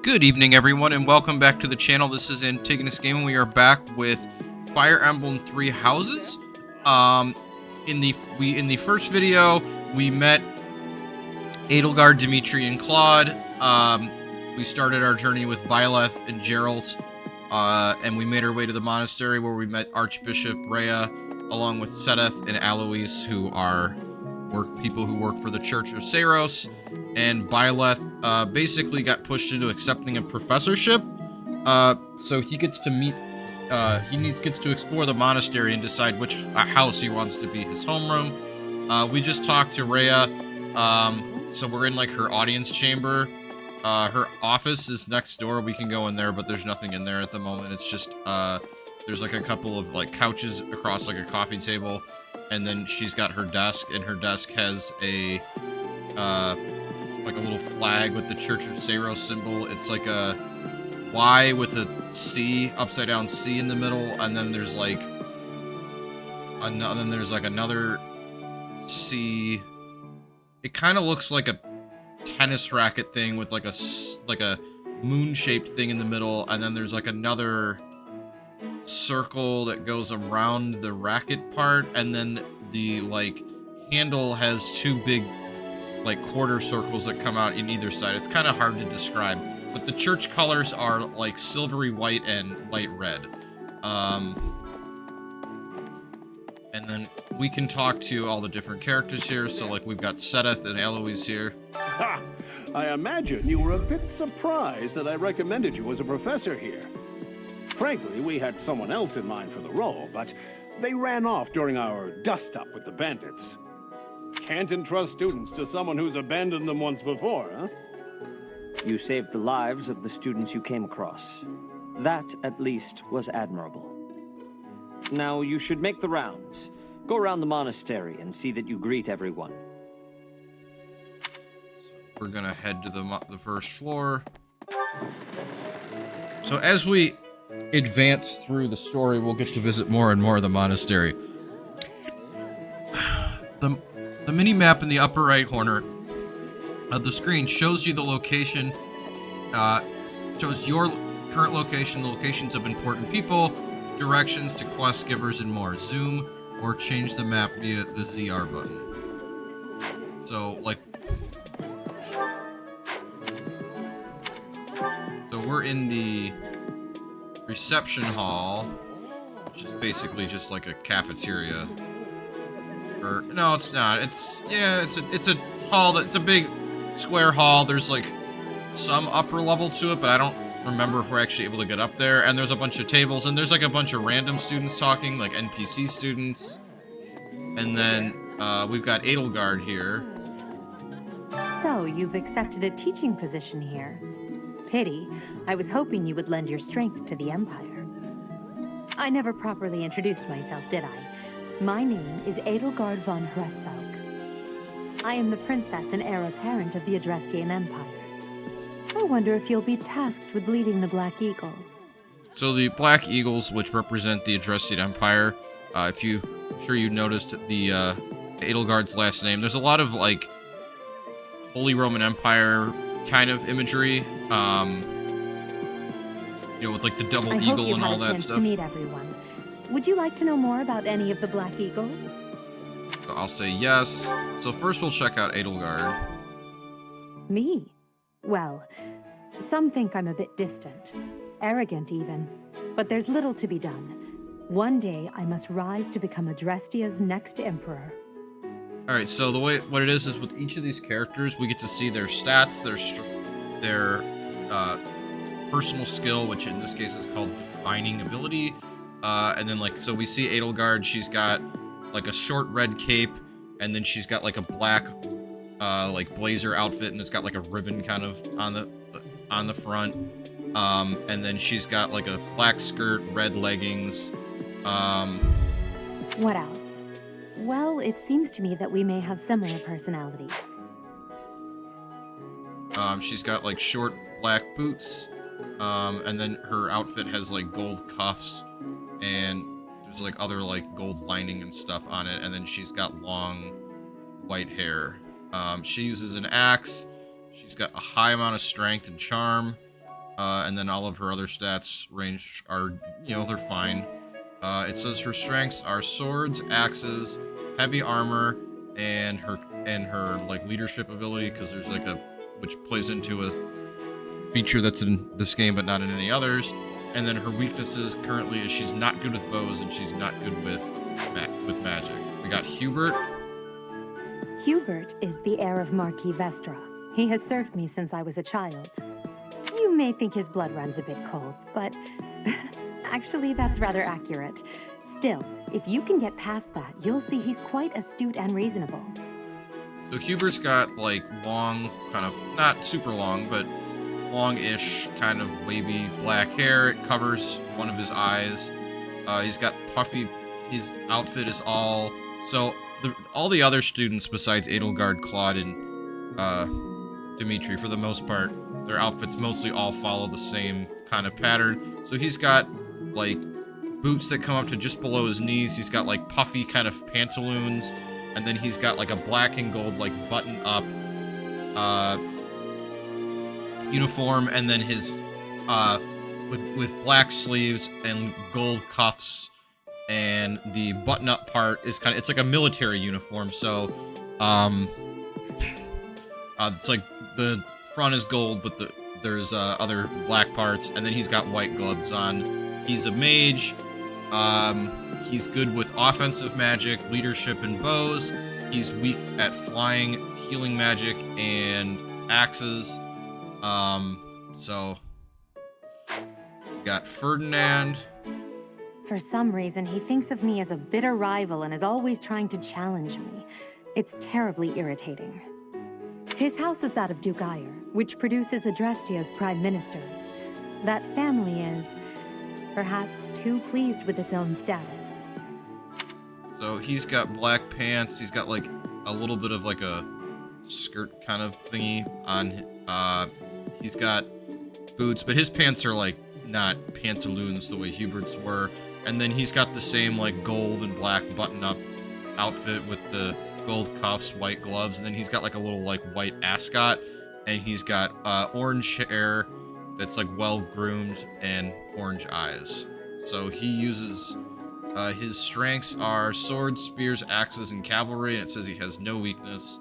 Good evening, everyone, and welcome back to the channel. This is Antigonus Gaming. We are back with Fire Emblem Three Houses. In the first video, we met Edelgard, Dimitri, and Claude. We started our journey with Byleth and Geralt, and we made our way to the monastery where we met Archbishop Rhea, along with Sedeth and Alois, who are people who work for the Church of Seiros. And Byleth basically got pushed into accepting a professorship, so he gets to meet, gets to explore the monastery and decide which house he wants to be his homeroom. We just talked to Rhea, so we're in like her audience chamber. Her office is next door. We can go in there, but there's nothing in there at the moment. It's just there's like a couple of like couches across like a coffee table, and then she's got her desk, and her desk has a like a little flag with the Church of Seiros symbol. It's like a Y with a C, upside down C in the middle, and then there's like another C. It kind of looks like a tennis racket thing with like a moon-shaped thing in the middle, and then there's like another circle that goes around the racket part, and then the like handle has two big like quarter circles that come out in either side. It's kind of hard to describe, but the church colors are like silvery white and light red. And then we can talk to all the different characters here. So like we've got Sedeth and Alois here. Ha! I imagine you were a bit surprised that I recommended you as a professor here. Frankly, we had someone else in mind for the role, but they ran off during our dust-up with the bandits. Can't entrust students to someone who's abandoned them once before, huh? You saved the lives of the students you came across. That, at least, was admirable. Now, you should make the rounds. Go around the monastery and see that you greet everyone. We're gonna head to the first floor. So as we advance through the story, we'll get to visit more and more of the monastery. The mini-map in the upper right corner of the screen shows you the location, shows your current location, the locations of important people, directions to quest givers, and more. Zoom or change the map via the ZR button. So, like... So we're in the reception hall, which is basically just like a cafeteria. Or, no, it's not. It's a hall it's a big square hall. There's like some upper level to it, but I don't remember if we're actually able to get up there. And there's a bunch of tables, and there's like a bunch of random students talking, like NPC students. And then we've got Edelgard here. So, you've accepted a teaching position here. Pity. I was hoping you would lend your strength to the Empire. I never properly introduced myself, did I? My name is Edelgard von Hresbalg. I am the princess and heir apparent of the Adrestian Empire. I wonder if you'll be tasked with leading the Black Eagles. So the Black Eagles, which represent the Adrestian Empire, I'm sure you noticed the Edelgard's last name. There's a lot of like Holy Roman Empire kind of imagery, you know, with like the double eagle and all that stuff. I hope you had a chance to meet everyone. Would you like to know more about any of the Black Eagles? So I'll say yes. So first we'll check out Edelgard. Me? Well, some think I'm a bit distant, arrogant even, but there's little to be done. One day I must rise to become Adrestia's next emperor. Alright, so what it is with each of these characters, we get to see their stats, their personal skill, which in this case is called defining ability. And then like, so we see Edelgard, she's got like a short red cape, and then she's got like a black like blazer outfit, and it's got like a ribbon kind of on the front. And then she's got like a black skirt, red leggings. What else? Well, it seems to me that we may have similar personalities. She's got like short black boots, and then her outfit has like gold cuffs, and there's like other like gold lining and stuff on it, and then she's got long white hair. She uses an axe. She's got a high amount of strength and charm. And then all of her other stats range are, they're fine. It says her strengths are swords, axes, heavy armor, and her like leadership ability, because there's like which plays into a feature that's in this game but not in any others. And then her weaknesses currently is she's not good with bows and she's not good with magic. We got Hubert. Hubert is the heir of Marquis Vestra. He has served me since I was a child. You may think his blood runs a bit cold, but actually that's rather accurate. Still, if you can get past that, you'll see he's quite astute and reasonable. So Hubert's got like long, kind of, not super long, but long-ish, kind of wavy black hair. It covers one of his eyes. He's got puffy, his outfit is all, so all the other students besides Edelgard, Claude, and Dimitri, for the most part, their outfits mostly all follow the same kind of pattern. So he's got like boots that come up to just below his knees. He's got like puffy kind of pantaloons, and then he's got like a black and gold like button up uniform, and then his with black sleeves and gold cuffs, and the button up part is kind of, it's like a military uniform. So it's like the front is gold, but there's other black parts, and then he's got white gloves on. He's a mage. He's good with offensive magic, leadership, and bows. He's weak at flying, healing magic, and axes. So we got Ferdinand. For some reason, he thinks of me as a bitter rival and is always trying to challenge me. It's terribly irritating. His house is that of Duke Eyre, which produces Adrestia's prime ministers. That family is perhaps too pleased with its own status. So he's got black pants. He's got like a little bit of like a skirt kind of thingy on. He's got boots, but his pants are like not pantaloons the way Hubert's were. And then he's got the same like gold and black button-up outfit with the gold cuffs, white gloves, and then he's got like a little like white ascot, and he's got orange hair that's like well groomed and orange eyes. So he uses his strengths are swords, spears, axes, and cavalry, and it says he has no weakness.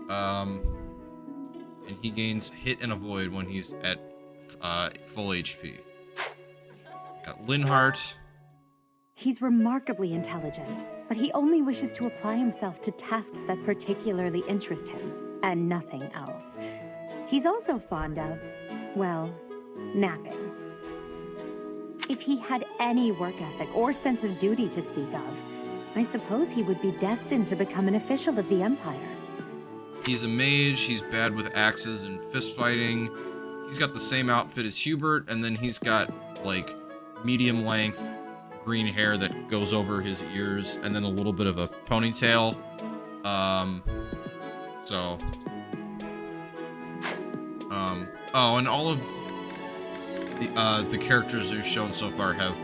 And he gains hit and avoid when he's at full HP. Got Linhart. He's remarkably intelligent, but he only wishes to apply himself to tasks that particularly interest him, and nothing else. He's also fond of, well, napping. If he had any work ethic or sense of duty to speak of, I suppose he would be destined to become an official of the Empire. He's a mage, he's bad with axes and fist fighting. He's got the same outfit as Hubert, and then he's got, like, medium length green hair that goes over his ears, and then a little bit of a ponytail. Oh, and all of the characters we've shown so far have,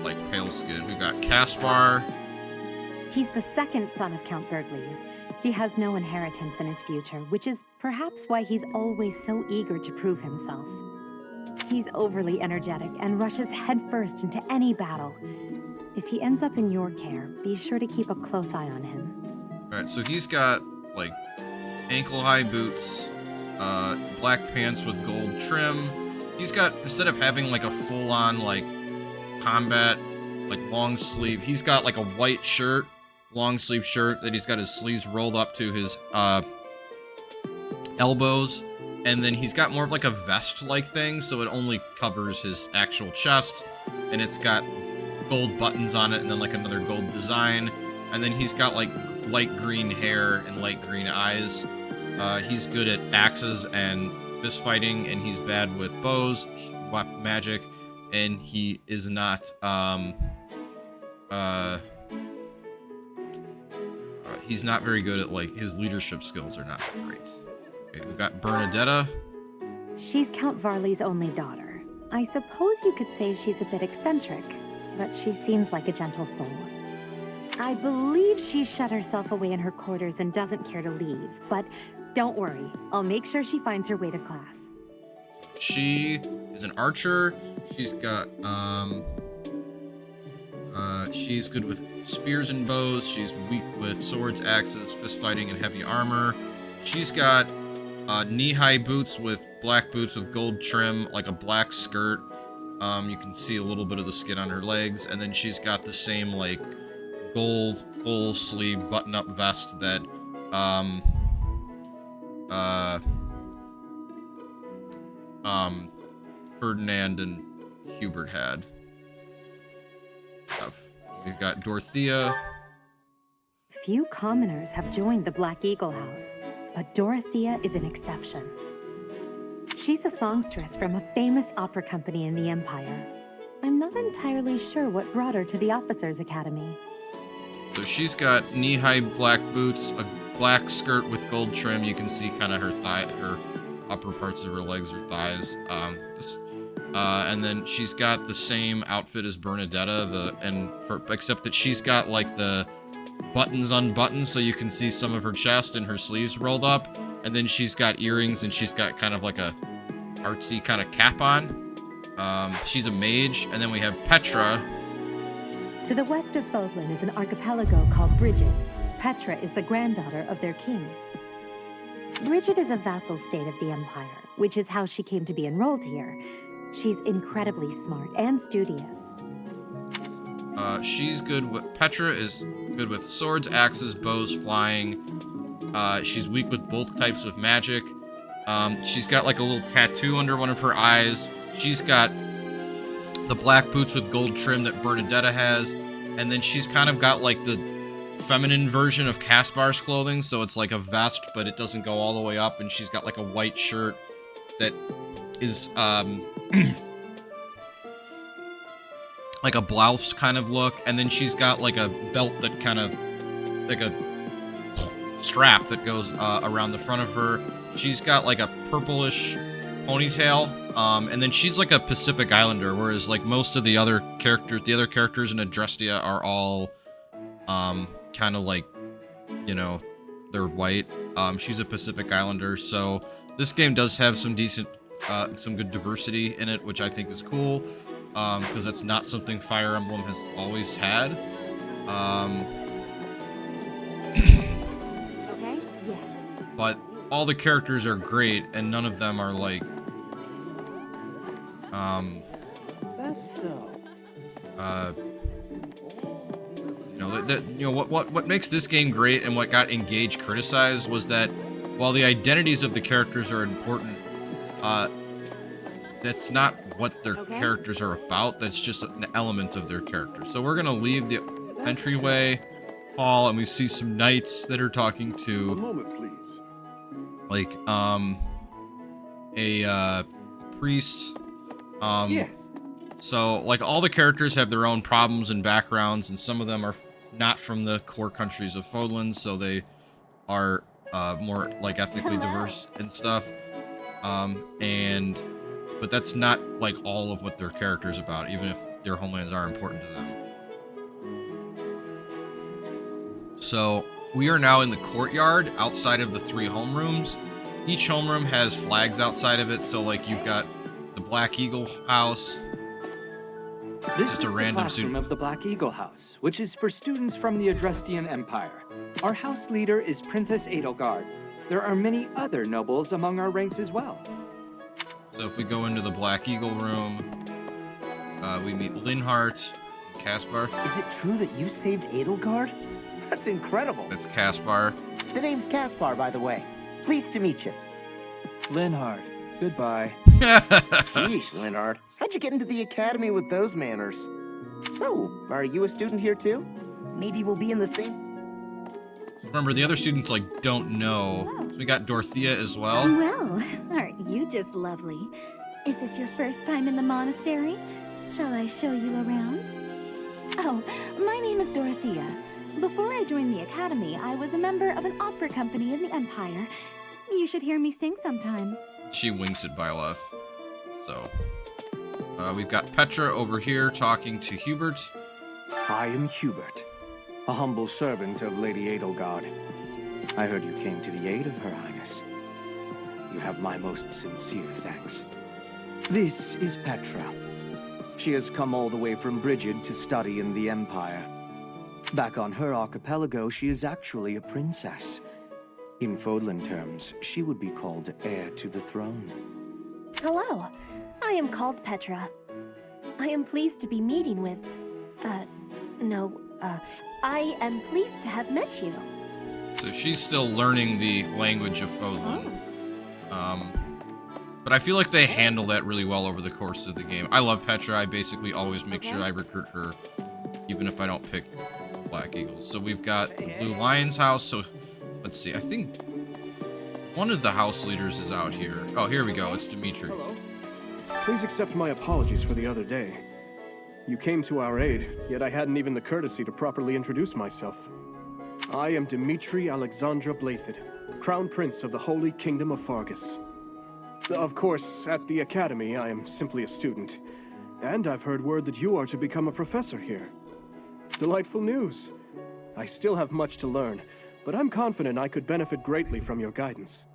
like, pale skin. We've got Caspar. He's the second son of Count Bergliez. He has no inheritance in his future, which is perhaps why he's always so eager to prove himself. He's overly energetic and rushes headfirst into any battle. If he ends up in your care, be sure to keep a close eye on him. Alright, so he's got, like, ankle-high boots, black pants with gold trim. He's got, instead of having, like, a full-on, like, combat, like, long sleeve, he's got, like, a white shirt, long sleeve shirt that he's got his sleeves rolled up to his, elbows. And then he's got more of, like, a vest-like thing, so it only covers his actual chest. And it's got gold buttons on it, and then, like, another gold design. And then he's got, like, light green hair and light green eyes. He's good at axes and fist fighting, and he's bad with bows, magic, and he is not, he's not very good at, like, his leadership skills are not great. Okay, we've got Bernadetta. She's Count Varley's only daughter. I suppose you could say she's a bit eccentric, but she seems like a gentle soul. I believe she's shut herself away in her quarters and doesn't care to leave, but don't worry, I'll make sure she finds her way to class. she is an archer. She's got, she's good with spears and bows. She's weak with swords, axes, fist fighting, and heavy armor. She's got knee-high boots with black boots with gold trim, like a black skirt. You can see a little bit of the skin on her legs, and then she's got the same like gold full sleeve button-up vest that Ferdinand and Hubert had. We've got Dorothea. Few commoners have joined the Black Eagle House, but Dorothea is an exception. She's a songstress from a famous opera company in the Empire. I'm not entirely sure what brought her to the Officers' Academy. So she's got knee-high black boots, a black skirt with gold trim. You can see kind of her her upper parts of her legs or thighs. And then she's got the same outfit as Bernadetta, except that she's got like the buttons unbuttoned so you can see some of her chest and her sleeves rolled up. And then she's got earrings and she's got kind of like a artsy kind of cap on. She's a mage. And then we have Petra. To the west of Fogland is an archipelago called Bridget. Petra is the granddaughter of their king. Bridget is a vassal state of the Empire, which is how she came to be enrolled here. She's incredibly smart and studious. Petra is good with swords, axes, bows, flying. She's weak with both types of magic. She's got like a little tattoo under one of her eyes. She's got the black boots with gold trim that Bernadetta has. And then she's kind of got like the feminine version of Caspar's clothing. So it's like a vest, but it doesn't go all the way up. And she's got like a white shirt that is, like a blouse kind of look. And then she's got like a belt that kind of, like a strap that goes around the front of her. She's got like a purplish ponytail. And then she's like a Pacific Islander, whereas like most of the other characters in Adrestia are all kind of like, you know, they're white. She's a Pacific Islander, so this game does have some decent, some good diversity in it, which I think is cool, because that's not something Fire Emblem has always had. Okay, yes. But all the characters are great, and none of them are like, That's so. What makes this game great and what got Engage criticized was that while the identities of the characters are important, that's not what their characters are about. That's just an element of their character. So we're gonna leave the entryway hall, and we see some knights that are talking to, A moment, please. like, a priest. Yes. So, like, all the characters have their own problems and backgrounds, and some of them are not from the core countries of Fodland, so they are more, like, ethnically diverse and stuff. But that's not, like, all of what their character's about, even if their homelands are important to them. So, we are now in the courtyard outside of the 3 homerooms. Each homeroom has flags outside of it, so, like, you've got the Black Eagle House. This Just a is the random classroom student. of the Black Eagle House, which is for students from the Adrestian Empire. Our house leader is Princess Edelgard. There are many other nobles among our ranks as well. So if we go into the Black Eagle room, we meet Linhart, Caspar. Is it true that you saved Edelgard? That's incredible. That's Caspar. The name's Caspar, by the way. Pleased to meet you. Linhart, goodbye. Sheesh, Leonard. How'd you get into the academy with those manners? So, are you a student here too? Maybe we'll be in the same... Remember, the other students, like, don't know. So we got Dorothea as well. Well, aren't you just lovely? Is this your first time in the monastery? Shall I show you around? Oh, my name is Dorothea. Before I joined the academy, I was a member of an opera company in the Empire. You should hear me sing sometime. She winks at Byleth. So, we've got Petra over here talking to Hubert. I am Hubert, a humble servant of Lady Edelgard. I heard you came to the aid of Her Highness. You have my most sincere thanks. This is Petra. She has come all the way from Brigid to study in the Empire. Back on her archipelago, she is actually a princess. In Fodlan terms, she would be called heir to the throne. Hello, I am called Petra. I am pleased to be meeting with... I am pleased to have met you. So she's still learning the language of Fodlan. But I feel like they handle that really well over the course of the game. I love Petra. I basically always make sure I recruit her, even if I don't pick Black Eagles. So we've got the Blue Lion's house. So let's see. I think one of the house leaders is out here. Oh, here we go. It's Dimitri. Hello. Please accept my apologies for the other day. You came to our aid, yet I hadn't even the courtesy to properly introduce myself. I am Dimitri Alexandra Blythed, Crown Prince of the Holy Kingdom of Fargus. Of course, at the Academy, I am simply a student. And I've heard word that you are to become a professor here. Delightful news. I still have much to learn, but I'm confident I could benefit greatly from your guidance.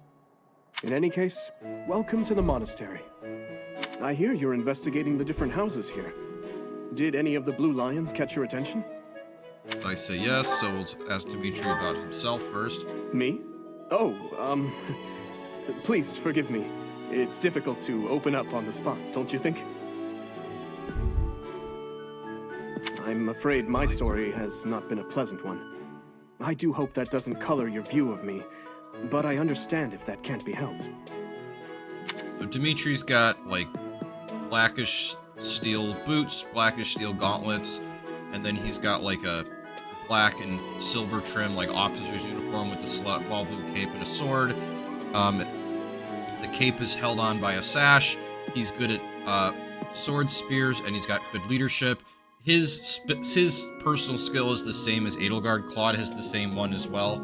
In any case, welcome to the monastery. I hear you're investigating the different houses here. Did any of the Blue Lions catch your attention? I say yes, so we'll ask Dimitri about himself first. Me? Oh, please forgive me. It's difficult to open up on the spot, don't you think? I'm afraid my story has not been a pleasant one. I do hope that doesn't color your view of me, but I understand if that can't be helped. So Dimitri's got, like, blackish steel boots, blackish steel gauntlets, and then he's got, like, a black and silver trim, like, officer's uniform with a small blue cape and a sword. The cape is held on by a sash. He's good at swords, spears, and he's got good leadership. His personal skill is the same as Edelgard. Claude has the same one as well.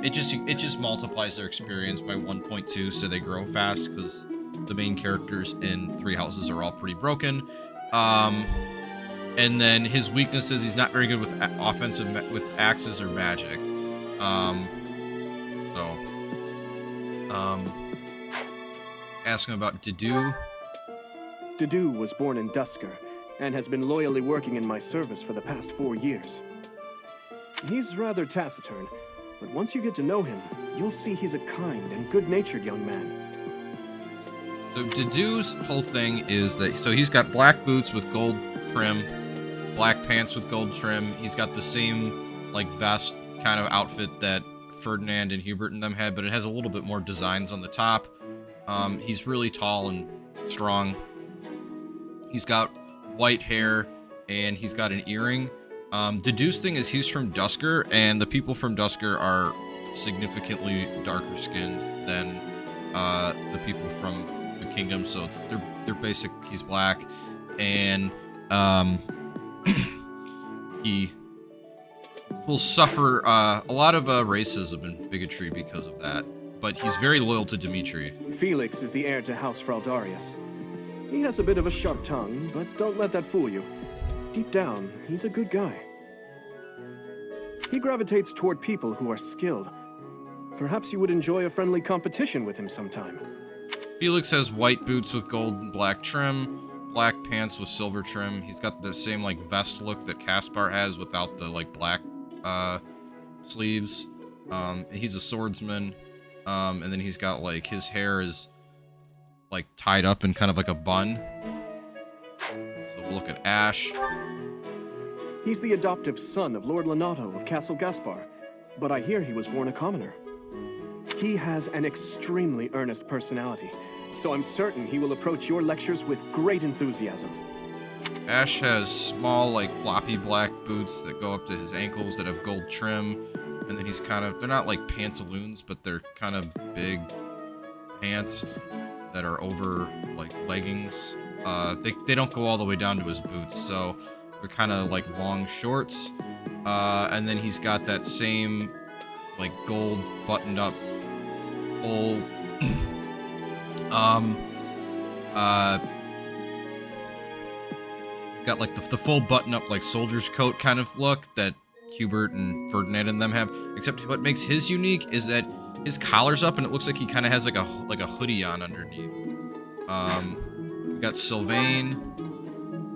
It just multiplies their experience by 1.2, so they grow fast because the main characters in Three Houses are all pretty broken. And then his weaknesses, he's not very good with with axes or magic. Ask him about Dedu. Dedu was born in Dusker, and has been loyally working in my service for the past 4 years. He's rather taciturn, but once you get to know him, you'll see he's a kind and good-natured young man. So Dedu's whole thing is that, so he's got black boots with gold trim, black pants with gold trim. He's got the same, like, vest kind of outfit that Ferdinand and Hubert and them had, but it has a little bit more designs on the top. He's really tall and strong. He's got white hair, and he's got an earring. Dedu's thing is he's from Dusker, and the people from Dusker are significantly darker skinned than the people from the kingdom, so they're basic. He's black, and he will suffer a lot of racism and bigotry because of that, but he's very loyal to Dimitri. Felix is the heir to House Fraldarius. He has a bit of a sharp tongue, but don't let that fool you. Deep down, he's a good guy. He gravitates toward people who are skilled. Perhaps you would enjoy a friendly competition with him sometime. Felix has white boots with gold and black trim, black pants with silver trim. He's got the same, like, vest look that Caspar has without the, like, black sleeves. He's a swordsman. And then he's got, like, his hair is, like, tied up in kind of like a bun. So we'll look at Ash. He's the adoptive son of Lord Lenato of Castle Gaspar, but I hear he was born a commoner. He has an extremely earnest personality, so I'm certain he will approach your lectures with great enthusiasm. Ash has small, like, floppy black boots that go up to his ankles that have gold trim. And then he's kind of, they're not like pantaloons, but they're kind of big pants that are over, like, leggings. They don't go all the way down to his boots, so they're kind of like long shorts. And then he's got that same, like, gold buttoned up full he's got, like, the full button up, like, soldier's coat kind of look that Hubert and Ferdinand and them have, except what makes his unique is that his collar's up and it looks like he kind of has like a hoodie on underneath. We got Sylvain.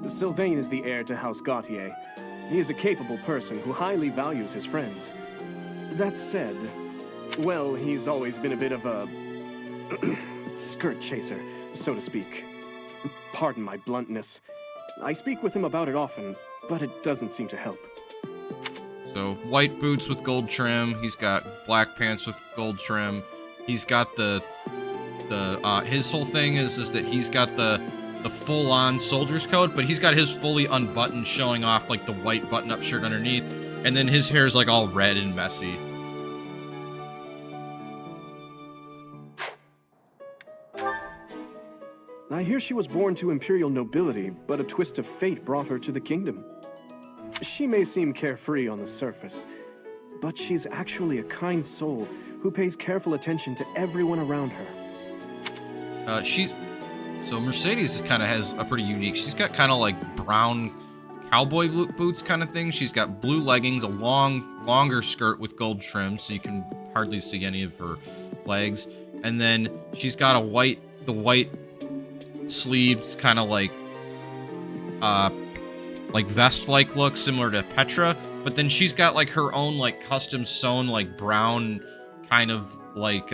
Sylvain is the heir to House Gautier. He is a capable person who highly values his friends. That said, well, he's always been a bit of a skirt chaser, so to speak. Pardon my bluntness. I speak with him about it often, but it doesn't seem to help. So, white boots with gold trim. He's got black pants with gold trim. He's got his whole thing is that he's got the full-on soldier's coat, but he's got his fully unbuttoned, showing off like the white button-up shirt underneath, and then his hair's like all red and messy. I hear she was born to imperial nobility, but a twist of fate brought her to the kingdom. She may seem carefree on the surface, but she's actually a kind soul who pays careful attention to everyone around her. So Mercedes kind of has a pretty unique. She's got kind of like brown cowboy boots kind of thing. She's got blue leggings, a longer skirt with gold trim, so you can hardly see any of her legs. And then she's got the white sleeves, kind of like vest-like look, similar to Petra. But then she's got like her own like custom sewn like brown kind of like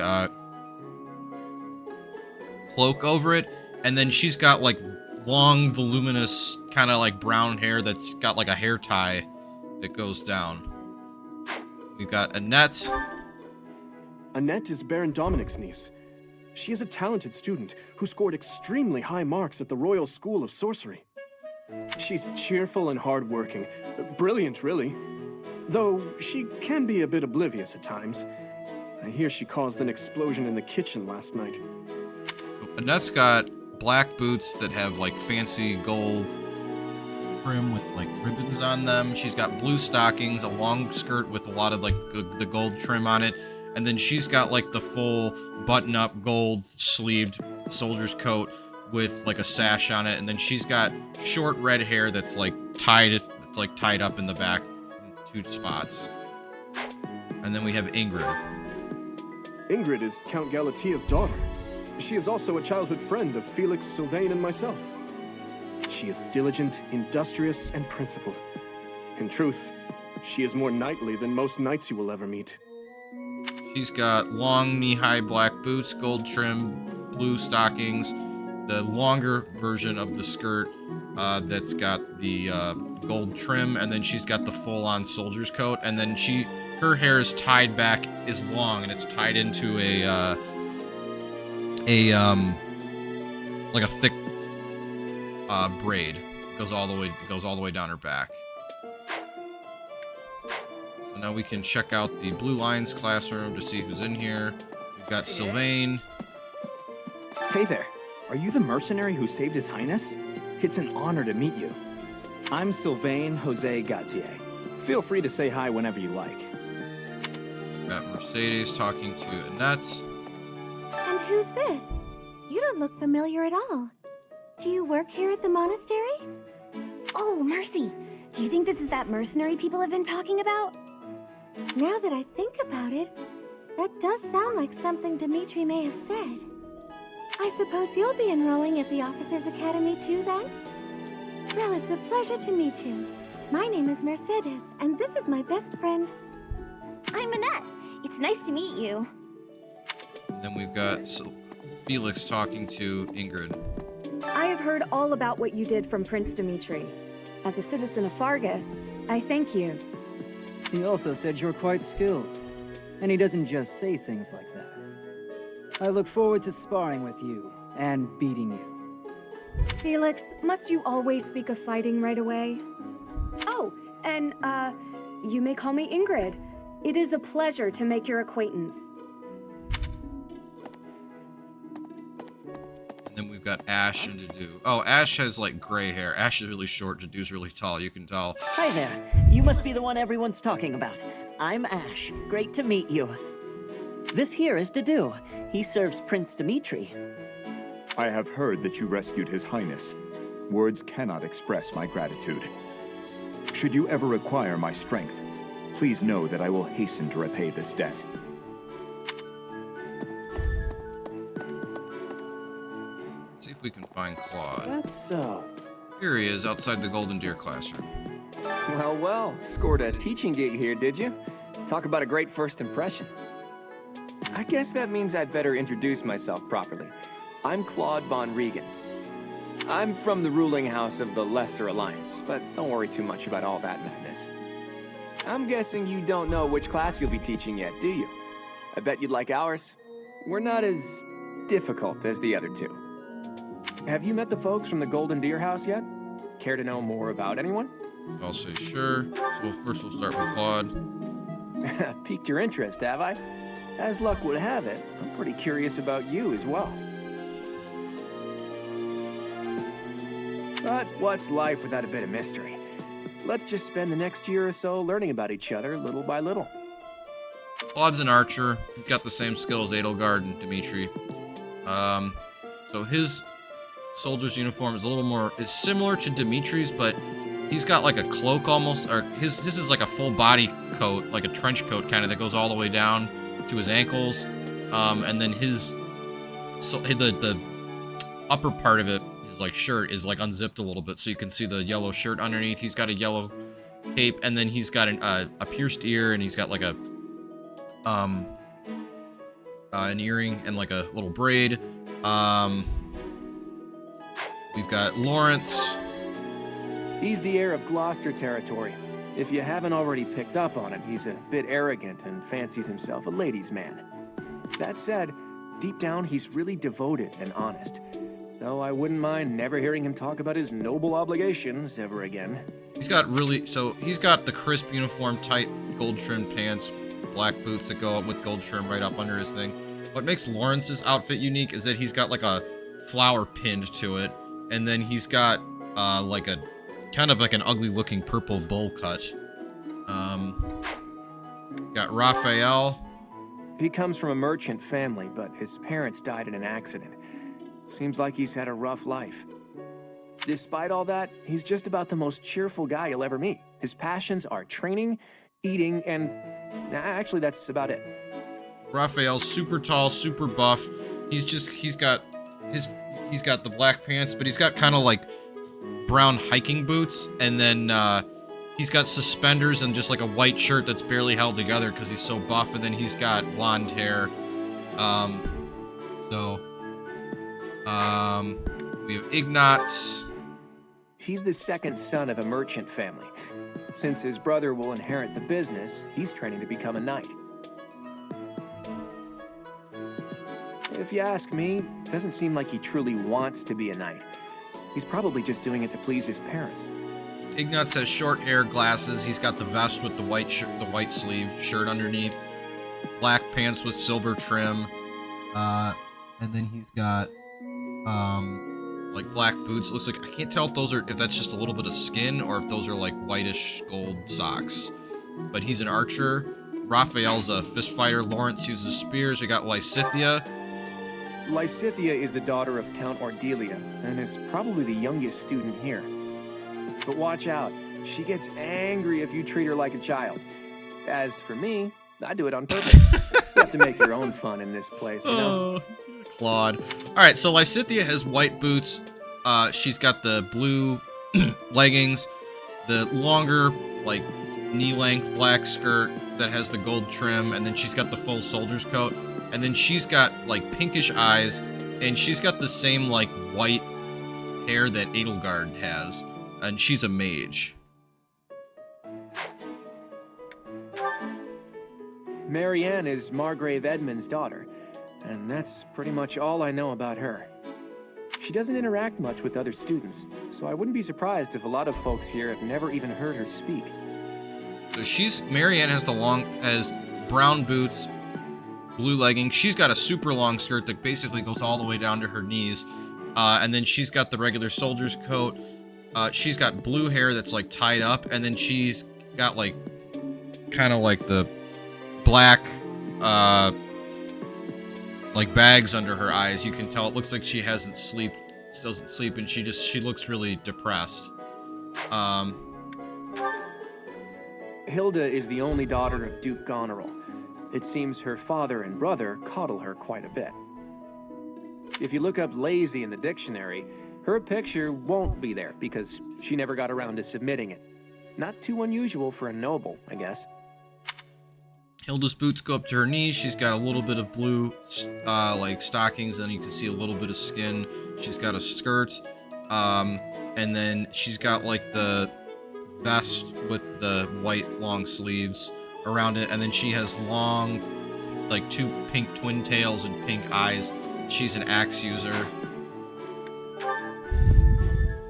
cloak over it. And then she's got like long, voluminous, kind of like brown hair that's got like a hair tie that goes down. We've got Annette. Annette is Baron Dominic's niece. She is a talented student who scored extremely high marks at the Royal School of Sorcery. She's cheerful and hardworking. Brilliant, really. Though she can be a bit oblivious at times. I hear she caused an explosion in the kitchen last night. Annette's got black boots that have like fancy gold trim with like ribbons on them. She's got blue stockings, a long skirt with a lot of like the gold trim on it, and then she's got like the full button-up gold sleeved soldier's coat with like a sash on it, and then she's got short red hair that's like tied up in the back in 2 spots. And then we have Ingrid. Ingrid is Count Galatia's daughter. She is also a childhood friend of Felix, Sylvain, and myself. She is diligent, industrious, and principled. In truth, she is more knightly than most knights you will ever meet. She's got long knee-high black boots, gold trim, blue stockings, the longer version of the skirt that's got the gold trim, and then she's got the full-on soldier's coat, and then her hair is tied back, is long, and it's tied into a thick braid. Goes all the way down her back. So now we can check out the Blue Lions classroom to see who's in here. We've got Sylvain. Hey there. Are you the mercenary who saved His Highness? It's an honor to meet you. I'm Sylvain Jose Gautier. Feel free to say hi whenever you like. Got Mercedes talking to Annette. And who's this? You don't look familiar at all. Do you work here at the monastery? Oh, Mercy! Do you think this is that mercenary people have been talking about? Now that I think about it, that does sound like something Dimitri may have said. I suppose you'll be enrolling at the Officers' Academy too, then? Well, it's a pleasure to meet you. My name is Mercedes, and this is my best friend. I'm Annette. It's nice to meet you. Then we've got Felix talking to Ingrid. I have heard all about what you did from Prince Dimitri. As a citizen of Fargus, I thank you. He also said you're quite skilled, and he doesn't just say things like that. I look forward to sparring with you and beating you. Felix, must you always speak of fighting right away? Oh, and, you may call me Ingrid. It is a pleasure to make your acquaintance. And then we've got Ash and Dedu. Oh, Ash has like gray hair. Ash is really short, Dedu's really tall, you can tell. Hi there. You must be the one everyone's talking about. I'm Ash. Great to meet you. This here is Dedu. He serves Prince Dimitri. I have heard that you rescued His Highness. Words cannot express my gratitude. Should you ever require my strength, please know that I will hasten to repay this debt. we can find Claude. That's so. Here he is, outside the Golden Deer classroom. Well, well, scored a teaching gig here, did you? Talk about a great first impression. I guess that means I'd better introduce myself properly. I'm Claude von Regan. I'm from the ruling house of the Leicester Alliance, but don't worry too much about all that madness. I'm guessing you don't know which class you'll be teaching yet, do you? I bet you'd like ours. We're not as difficult as the other two. Have you met the folks from the Golden Deer House yet? Care to know more about anyone? I'll say sure. So first we'll start with Claude. Piqued your interest, have I? As luck would have it, I'm pretty curious about you as well. But what's life without a bit of mystery? Let's just spend the next year or so learning about each other little by little. Claude's an archer. He's got the same skill as Edelgard and Dimitri. So his soldier's uniform is a little more, is similar to Dimitri's, but he's got like a cloak almost, or this is like a full body coat, like a trench coat kind of that goes all the way down to his ankles. And then the upper part of it, his like shirt is like unzipped a little bit, so you can see the yellow shirt underneath. He's got a yellow cape, and then he's got a pierced ear, and he's got like an earring and like a little braid. We've got Lawrence. He's the heir of Gloucester territory. If you haven't already picked up on it, he's a bit arrogant and fancies himself a ladies' man. That said, deep down, he's really devoted and honest. Though I wouldn't mind never hearing him talk about his noble obligations ever again. He's got he's got the crisp uniform, tight gold trimmed pants, black boots that go up with gold trim right up under his thing. What makes Lawrence's outfit unique is that he's got like a flower pinned to it, and then he's got like a kind of like an ugly looking purple bowl cut. Got Raphael. He comes from a merchant family, but his parents died in an accident. Seems like he's had a rough life. Despite all that, he's just about the most cheerful guy you'll ever meet. His passions are training, eating, and actually that's about it. Raphael's super tall, super buff. He's got the black pants, but he's got kind of like brown hiking boots, and then he's got suspenders and just like a white shirt that's barely held together because he's so buff, and then he's got blonde hair. We have Ignatz. He's the second son of a merchant family. Since his brother will inherit the business, he's training to become a knight. If you ask me, it doesn't seem like he truly wants to be a knight. He's probably just doing it to please his parents. Ignatz has short hair, glasses. He's got the vest with the white sleeve shirt underneath, black pants with silver trim, and then he's got like black boots. Looks like, I can't tell if that's just a little bit of skin or if those are like whitish gold socks. But he's an archer. Raphael's a fist fighter. Lawrence uses spears. We got Lysithia. Lysithia is the daughter of Count Ordelia, and is probably the youngest student here. But watch out, she gets angry if you treat her like a child. As for me, I do it on purpose. You have to make your own fun in this place, you know? Claude. Alright, so Lysithia has white boots. She's got the blue leggings, the longer, like, knee-length black skirt that has the gold trim, and then she's got the full soldier's coat. And then she's got, like, pinkish eyes, and she's got the same, like, white hair that Edelgard has. And she's a mage. Marianne is Margrave Edmund's daughter, and that's pretty much all I know about her. She doesn't interact much with other students, so I wouldn't be surprised if a lot of folks here have never even heard her speak. So Marianne has brown boots, blue leggings. She's got a super long skirt that basically goes all the way down to her knees. And then she's got the regular soldier's coat. She's got blue hair that's like tied up, and then she's got like kind of like the black like bags under her eyes. You can tell it looks like she doesn't sleep, and she looks really depressed. Hilda is the only daughter of Duke Goneril. It seems her father and brother coddle her quite a bit. If you look up lazy in the dictionary, her picture won't be there because she never got around to submitting it. Not too unusual for a noble, I guess. Hilda's boots go up to her knees. She's got a little bit of blue, like stockings, and you can see a little bit of skin. She's got a skirt, and then she's got like the vest with the white long sleeves around it, and then she has long, like 2 pink twin tails and pink eyes. She's an axe user.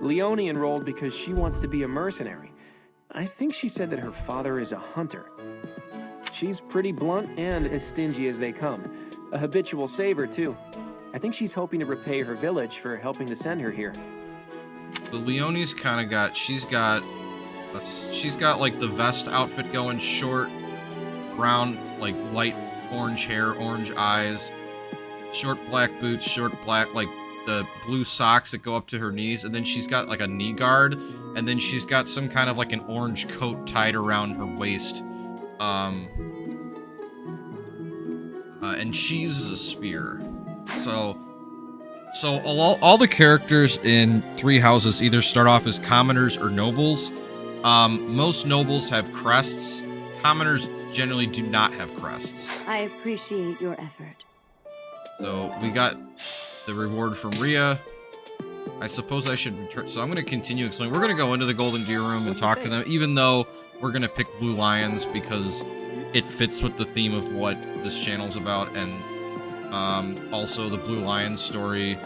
Leone enrolled because she wants to be a mercenary. I think she said that her father is a hunter. She's pretty blunt and as stingy as they come. A habitual saver, too. I think she's hoping to repay her village for helping to send her here. So Leone's kind of got, she's got like the vest outfit going, short, brown, like light orange hair, orange eyes, short black boots, short black, like the blue socks that go up to her knees, and then she's got like a knee guard, and then she's got some kind of like an orange coat tied around her waist. And she uses a spear. So all the characters in Three Houses either start off as commoners or nobles. Most nobles have crests. Commoners generally do not have crests. I appreciate your effort. So we got the reward from Rhea. I suppose I should return. So I'm going to continue explaining. We're going to go into the Golden Deer Room and talk to them, even though we're going to pick Blue Lions because it fits with the theme of what this channel's about, and also the Blue Lion story.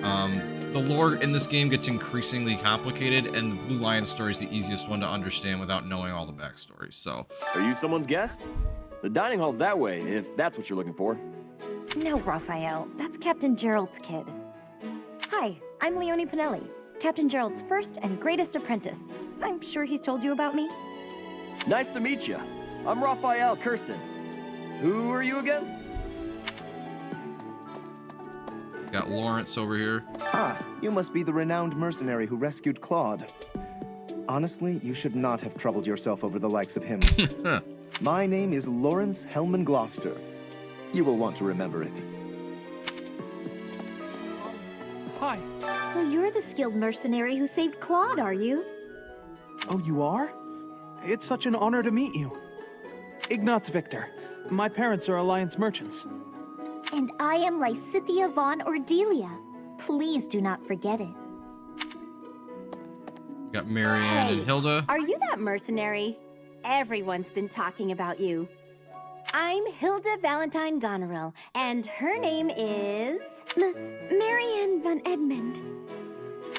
The lore in this game gets increasingly complicated, and the Blue Lion story is the easiest one to understand without knowing all the backstory. So, are you someone's guest? The dining hall's that way, if that's what you're looking for. No, Raphael. That's Captain Gerald's kid. Hi, I'm Leone Pinelli, Captain Gerald's first and greatest apprentice. I'm sure he's told you about me. Nice to meet you. I'm Raphael Kirsten. Who are you again? Got Lawrence over here. Ah, you must be the renowned mercenary who rescued Claude. Honestly, you should not have troubled yourself over the likes of him. My name is Lawrence Hellman Gloucester. You will want to remember it. Hi. So you're the skilled mercenary who saved Claude, are you? Oh, you are? It's such an honor to meet you. Ignatz Victor. My parents are Alliance merchants. And I am Lysithia von Ordelia. Please do not forget it. Got Marianne and Hilda. Are you that mercenary? Everyone's been talking about you. I'm Hilda Valentine Goneril, and her name is... Marianne von Edmund.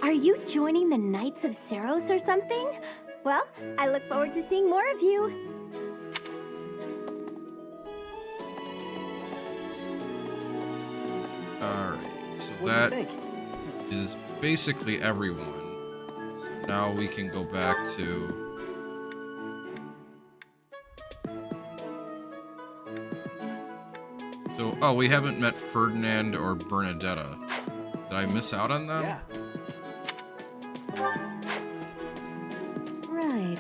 Are you joining the Knights of Seros or something? Well, I look forward to seeing more of you. Alright, so that is basically everyone. So now we can go back to... So, oh, we haven't met Ferdinand or Bernadetta. Did I miss out on them? Yeah.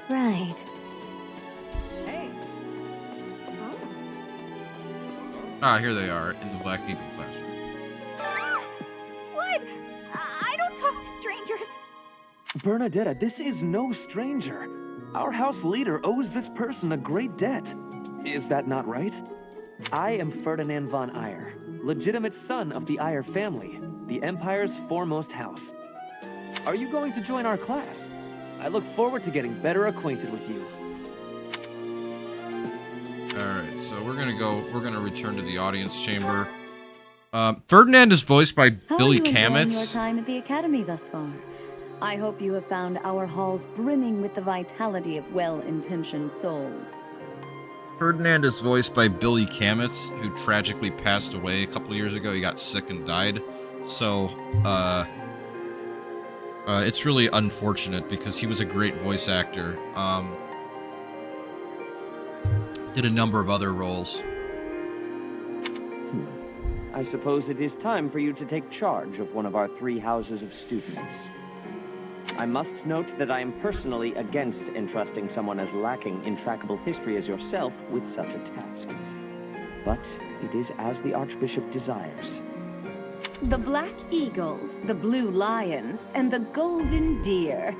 Right. Hey. Ah, here they are in the Blackkeeping classroom. What? I don't talk to strangers. Bernadetta, this is no stranger. Our house leader owes this person a great debt. Is that not right? I am Ferdinand von Eyre, legitimate son of the Eyre family, the Empire's foremost house. Are you going to join our class? I look forward to getting better acquainted with you. Alright, so we're gonna return to the audience chamber. Ferdinand is voiced by Billy How are you enjoying your Kamitz. time at the Academy thus far? I hope you have found our halls brimming with the vitality of well-intentioned souls. Ferdinand is voiced by Billy Kamitz, who tragically passed away a couple years ago. He got sick and died. So, it's really unfortunate because he was a great voice actor. Did a number of other roles. I suppose it is time for you to take charge of one of our 3 houses of students. I must note that I am personally against entrusting someone as lacking in trackable history as yourself with such a task. But it is as the Archbishop desires. The black eagles, the blue lions, and the golden deer.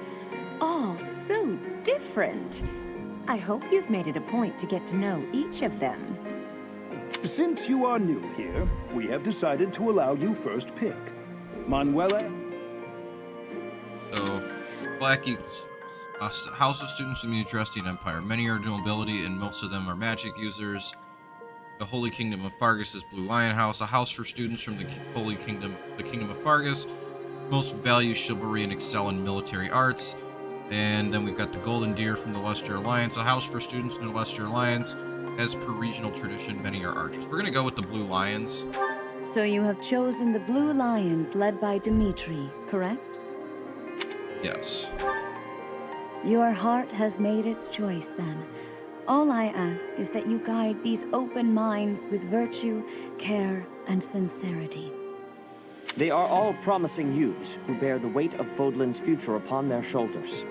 All so different. I hope you've made it a point to get to know each of them. Since you are new here, we have decided to allow you first pick. Manuela? So, Black Eagles. A house of students in the Adrestian Empire. Many are nobility and most of them are magic users. The Holy Kingdom of Fargus is Blue Lion House, a house for students from the Holy Kingdom, the Kingdom of Fargus. Most value chivalry and excel in military arts. And then we've got the Golden Deer from the Leicester Alliance, a house for students in the Leicester Alliance. As per regional tradition, many are archers. We're going to go with the Blue Lions. So you have chosen the Blue Lions led by Dimitri, correct? Yes. Your heart has made its choice then. All I ask is that you guide these open minds with virtue, care, and sincerity. They are all promising youths who bear the weight of Fodlan's future upon their shoulders.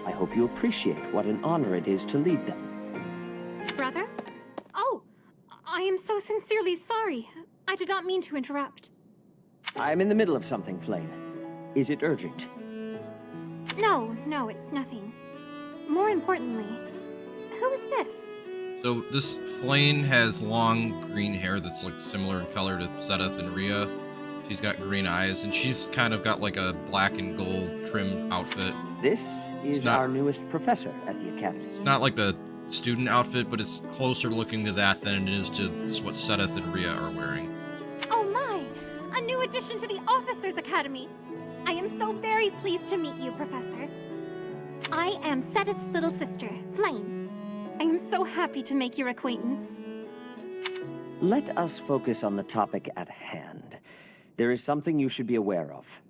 I hope you appreciate what an honor it is to lead them. Brother? Oh, I am so sincerely sorry. I did not mean to interrupt. I'm in the middle of something, Flane. Is it urgent? No, it's nothing. More importantly, who is this? So this Flane has long green hair that's like similar in color to Sedith and Rhea. She's got green eyes, and she's kind of got like a black and gold trimmed outfit. This is our newest professor at the academy. It's not like the student outfit, but it's closer looking to that than it is to what Sedith and Rhea are wearing. Oh my! A new addition to the Officers Academy! I am so very pleased to meet you, Professor. I am Sedith's little sister, Flame. I am so happy to make your acquaintance. Let us focus on the topic at hand. There is something you should be aware of.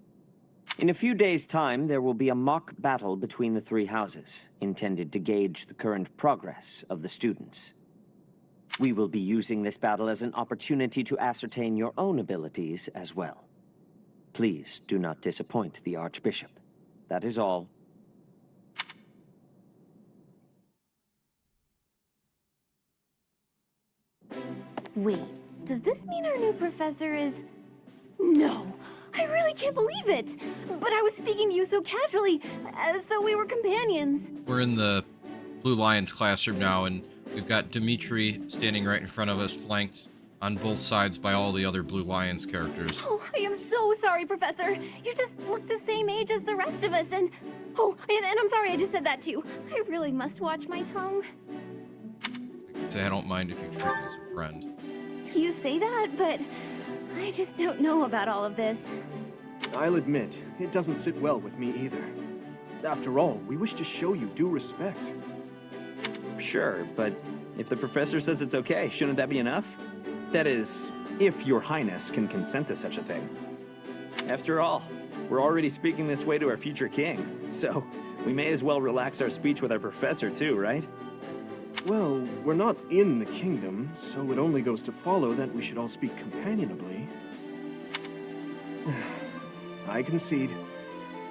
In a few days' time, there will be a mock battle between the three houses, intended to gauge the current progress of the students. We will be using this battle as an opportunity to ascertain your own abilities as well. Please do not disappoint the Archbishop. That is all. Wait, does this mean our new professor is... No, I really can't believe it! But I was speaking to you so casually, as though we were companions. We're in the Blue Lions classroom now, and we've got Dimitri standing right in front of us, flanked on both sides by all the other Blue Lions characters. Oh, I am so sorry, Professor. You just look the same age as the rest of us, and... Oh, and I'm sorry I just said that too. I really must watch my tongue. I can say I don't mind if you treat me as a friend. You say that, but I just don't know about all of this. I'll admit, it doesn't sit well with me either. After all, we wish to show you due respect. Sure, but if the professor says it's okay, shouldn't that be enough? That is, if your highness can consent to such a thing. After all, we're already speaking this way to our future king, so we may as well relax our speech with our professor too, right? Well, we're not in the kingdom, so it only goes to follow that we should all speak companionably. I concede.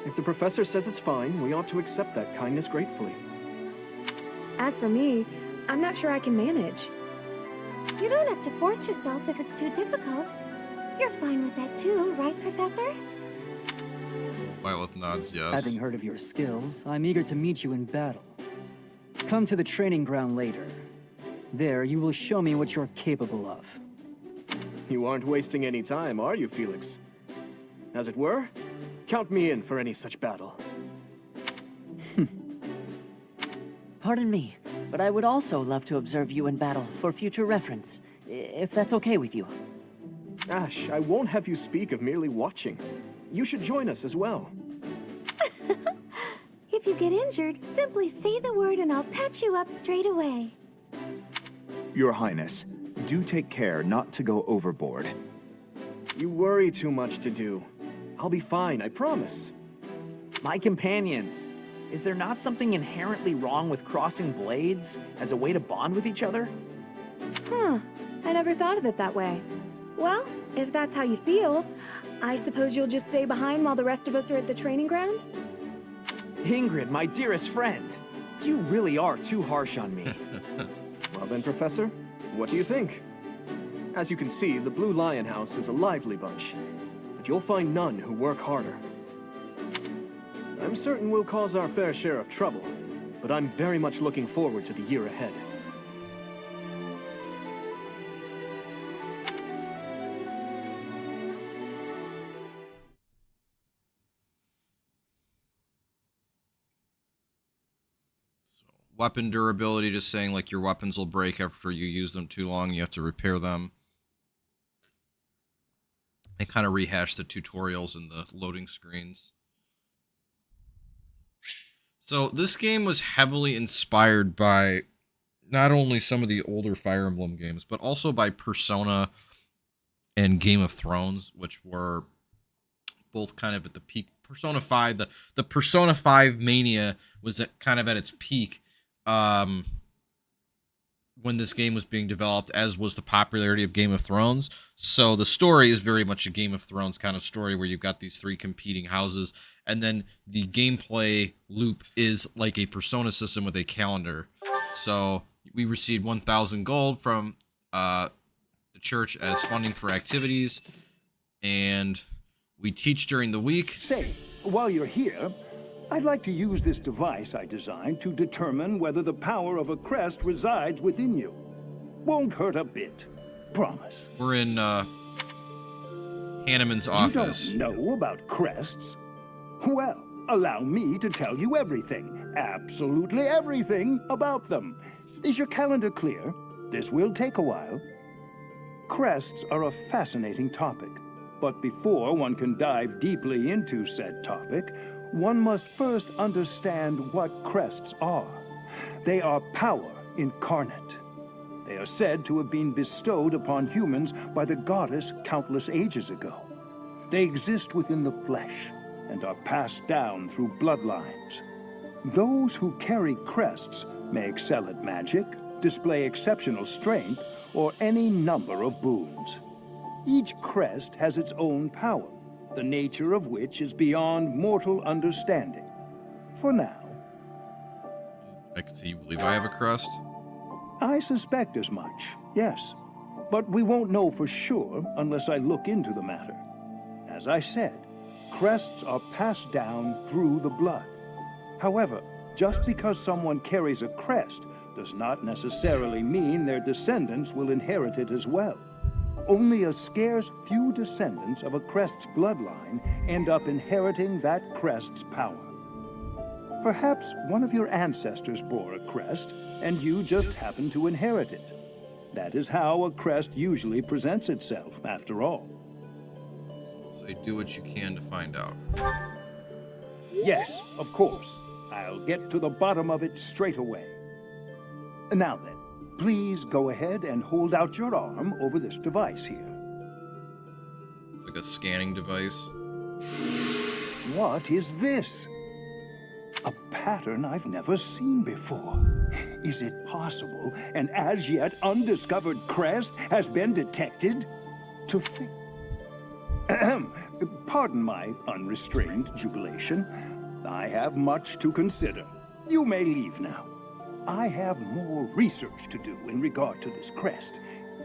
If the professor says it's fine, we ought to accept that kindness gratefully. As for me, I'm not sure I can manage. You don't have to force yourself if it's too difficult. You're fine with that too, right, Professor? Byleth nods yes. Having heard of your skills, I'm eager to meet you in battle. Come to the training ground later. There, you will show me what you're capable of. You aren't wasting any time, are you, Felix? As it were, count me in for any such battle. Pardon me, but I would also love to observe you in battle for future reference, if that's okay with you. Ash, I won't have you speak of merely watching. You should join us as well. If you get injured, simply say the word and I'll patch you up straight away. Your Highness, do take care not to go overboard. You worry too much to do. I'll be fine, I promise. My companions, is there not something inherently wrong with crossing blades as a way to bond with each other? Huh, I never thought of it that way. Well, if that's how you feel, I suppose you'll just stay behind while the rest of us are at the training ground? Ingrid, my dearest friend, you really are too harsh on me. Well then, Professor, what do you think? As you can see, the Blue Lion House is a lively bunch, you'll find none who work harder. I'm certain we'll cause our fair share of trouble, but I'm very much looking forward to the year ahead. Weapon durability, just saying like your weapons will break after you use them too long. You have to repair them. They kind of rehash the tutorials and the loading screens. So this game was heavily inspired by not only some of the older Fire Emblem games, but also by Persona and Game of Thrones, which were both kind of at the peak. Persona 5, the Persona 5 mania was kind of at its peak when this game was being developed, as was the popularity of Game of Thrones. So the story is very much a Game of Thrones kind of story where you've got these three competing houses, and then the gameplay loop is like a Persona system with a calendar. So we received 1,000 gold from the church as funding for activities, and we teach during the week. Say, while you're here, I'd like to use this device I designed to determine whether the power of a crest resides within you. Won't hurt a bit. Promise. We're in Hanneman's office. You don't know about crests? Well, allow me to tell you everything, absolutely everything about them. Is your calendar clear? This will take a while. Crests are a fascinating topic, but before one can dive deeply into said topic, one must first understand what crests are. They are power incarnate. They are said to have been bestowed upon humans by the goddess countless ages ago. They exist within the flesh and are passed down through bloodlines. Those who carry crests may excel at magic, display exceptional strength, or any number of boons. Each crest has its own power, the nature of which is beyond mortal understanding. For now. I can see you believe I have a crest? I suspect as much, yes. But we won't know for sure unless I look into the matter. As I said, crests are passed down through the blood. However, just because someone carries a crest does not necessarily mean their descendants will inherit it as well. Only a scarce few descendants of a crest's bloodline end up inheriting that crest's power. Perhaps one of your ancestors bore a crest, and you just happen to inherit it. That is how a crest usually presents itself, after all. So do what you can to find out. Yes, of course. I'll get to the bottom of it straight away. Now then, please go ahead and hold out your arm over this device here. It's like a scanning device. What is this? A pattern I've never seen before. Is it possible an as yet undiscovered crest has been detected? To think... Pardon my unrestrained jubilation. I have much to consider. You may leave now. I have more research to do in regard to this crest.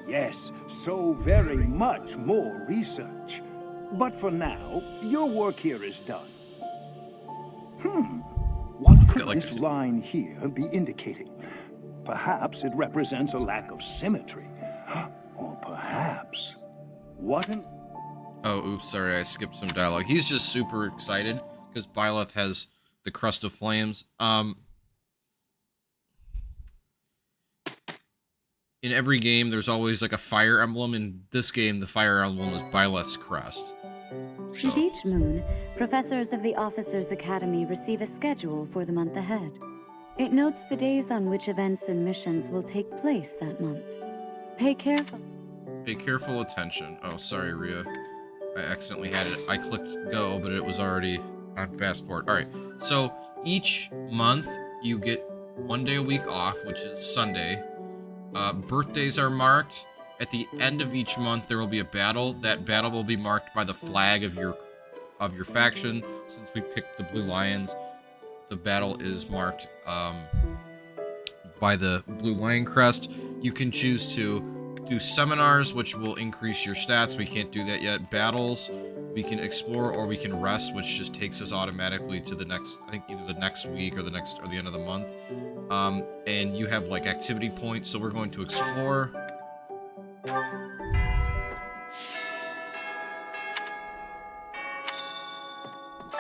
Yes, so very much more research. But for now, your work here is done. What could this line here be indicating? Perhaps it represents a lack of symmetry. Or perhaps... What an... Oh, oops, sorry, I skipped some dialogue. He's just super excited because Byleth has the Crest of Flames. In every game, there's always like a fire emblem. In this game, the fire emblem is Byleth's crest. With each moon, professors of the Officers' Academy receive a schedule for the month ahead. It notes the days on which events and missions will take place that month. Pay careful attention. Oh, sorry, Rhea. I accidentally had it. I clicked go, but it was already on fast forward. All right, so each month you get 1 day a week off, which is Sunday. Birthdays are marked. At the end of each month, there will be a battle. That battle will be marked by the flag of your faction. Since we picked the Blue Lions, the battle is marked by the Blue Lion crest. You can choose to do seminars, which will increase your stats. We can't do that yet. Battles, We can explore or we can rest, which just takes us automatically to the next, I think either the next week or the end of the month. And you have like activity points, so we're going to explore.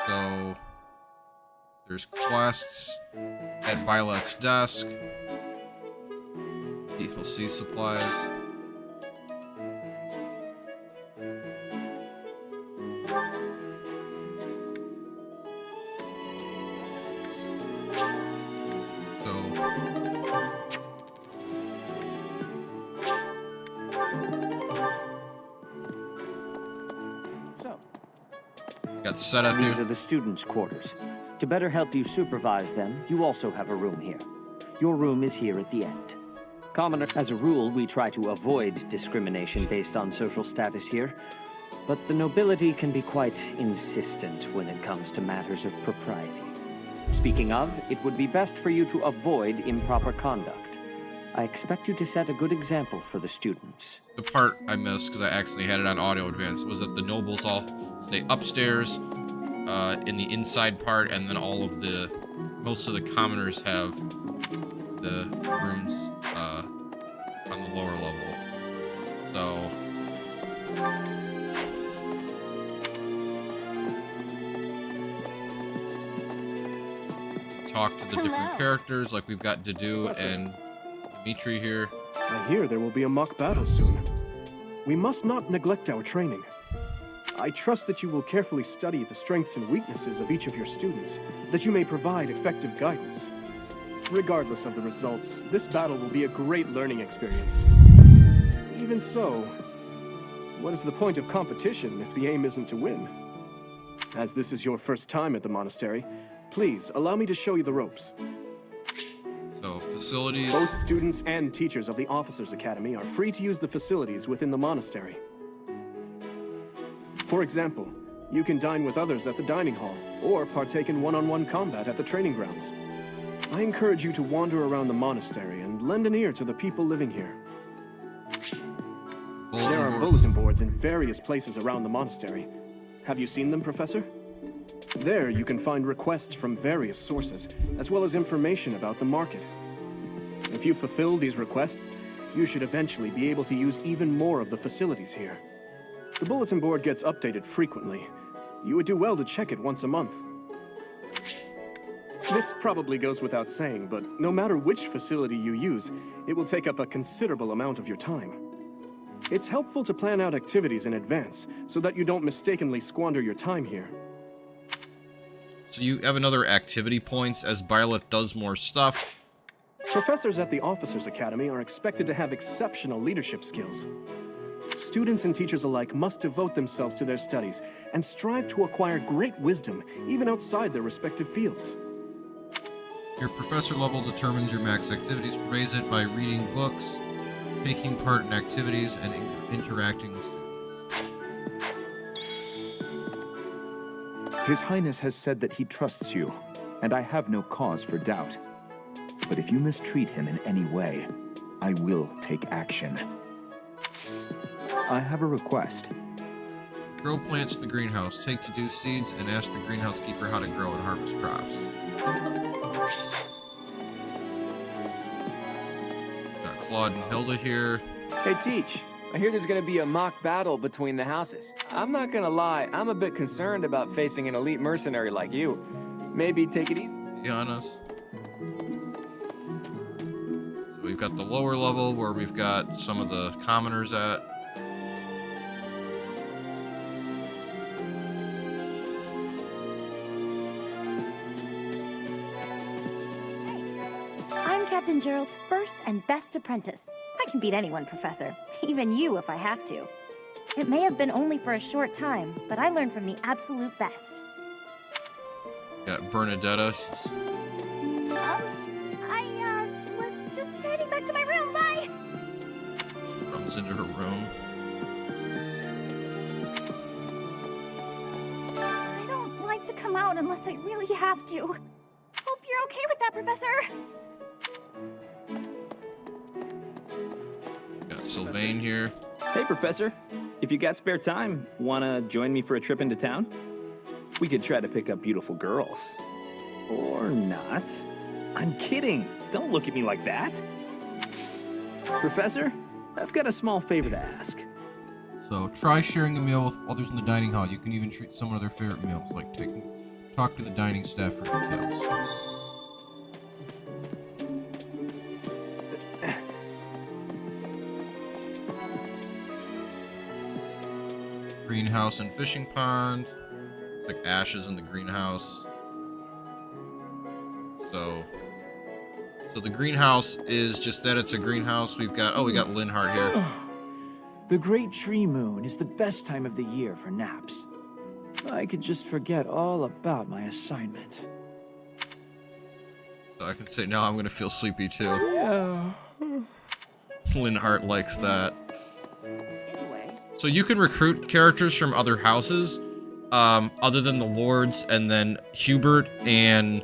So there's quests at Byleth's desk. We'll see supplies. Got set up here. These are the students' quarters. To better help you supervise them, you also have a room here. Your room is here at the end. Commoner, as a rule, we try to avoid discrimination based on social status here, but the nobility can be quite insistent when it comes to matters of propriety. Speaking of, it would be best for you to avoid improper conduct. I expect you to set a good example for the students. The part I missed, because I actually had it on audio advance, was that the nobles all stay upstairs in the inside part, and then most of the commoners have the rooms on the lower level. So talk to the different characters, like we've got Dedu and Dimitri here. I hear there will be a mock battle soon. We must not neglect our training. I trust that you will carefully study the strengths and weaknesses of each of your students, that you may provide effective guidance. Regardless of the results, this battle will be a great learning experience. Even so, what is the point of competition if the aim isn't to win? As this is your first time at the monastery, please allow me to show you the ropes. So, facilities. Both students and teachers of the Officers Academy are free to use the facilities within the monastery. For example, you can dine with others at the dining hall, or partake in one-on-one combat at the training grounds. I encourage you to wander around the monastery and lend an ear to the people living here. There are bulletin boards in various places around the monastery. Have you seen them, Professor? There you can find requests from various sources, as well as information about the market. If you fulfill these requests, you should eventually be able to use even more of the facilities here. The bulletin board gets updated frequently. You would do well to check it once a month. This probably goes without saying, but no matter which facility you use, it will take up a considerable amount of your time. It's helpful to plan out activities in advance, so that you don't mistakenly squander your time here. So you have another activity points as Byleth does more stuff. Professors at the Officers Academy are expected to have exceptional leadership skills. Students and teachers alike must devote themselves to their studies and strive to acquire great wisdom, even outside their respective fields. Your professor level determines your max activities. Raise it by reading books, taking part in activities, and interacting with students. His Highness has said that he trusts you, and I have no cause for doubt. But if you mistreat him in any way, I will take action. I have a request. Grow plants in the greenhouse. Take Dedu's seeds and ask the greenhouse keeper how to grow and harvest crops. Got Claude and Hilda here. Hey, Teach. I hear there's gonna be a mock battle between the houses. I'm not gonna lie, I'm a bit concerned about facing an elite mercenary like you. Maybe take it easy. Be honest. So we've got the lower level where we've got some of the commoners at. I'm Captain Gerald's first and best apprentice. I can beat anyone, Professor. Even you, if I have to. It may have been only for a short time, but I learned from the absolute best. Got Bernadetta. I was just heading back to my room. Bye! Runs into her room. I don't like to come out unless I really have to. Hope you're okay with that, Professor. Got Sylvain here. Hey, Professor. If you got spare time, wanna join me for a trip into town? We could try to pick up beautiful girls. Or not. I'm kidding. Don't look at me like that. Professor, I've got a small favor to ask. So, try sharing a meal with others in the dining hall. You can even treat someone to their favorite meals, like talk to the dining staff for details. Greenhouse and fishing pond. It's like ashes in the greenhouse. So the greenhouse is just that it's a greenhouse. We got Linhart here. The Great Tree Moon is the best time of the year for naps. I could just forget all about my assignment. So I can say now I'm gonna feel sleepy too. Yeah. Linhart likes that. So you can recruit characters from other houses, other than the Lords, and then Hubert and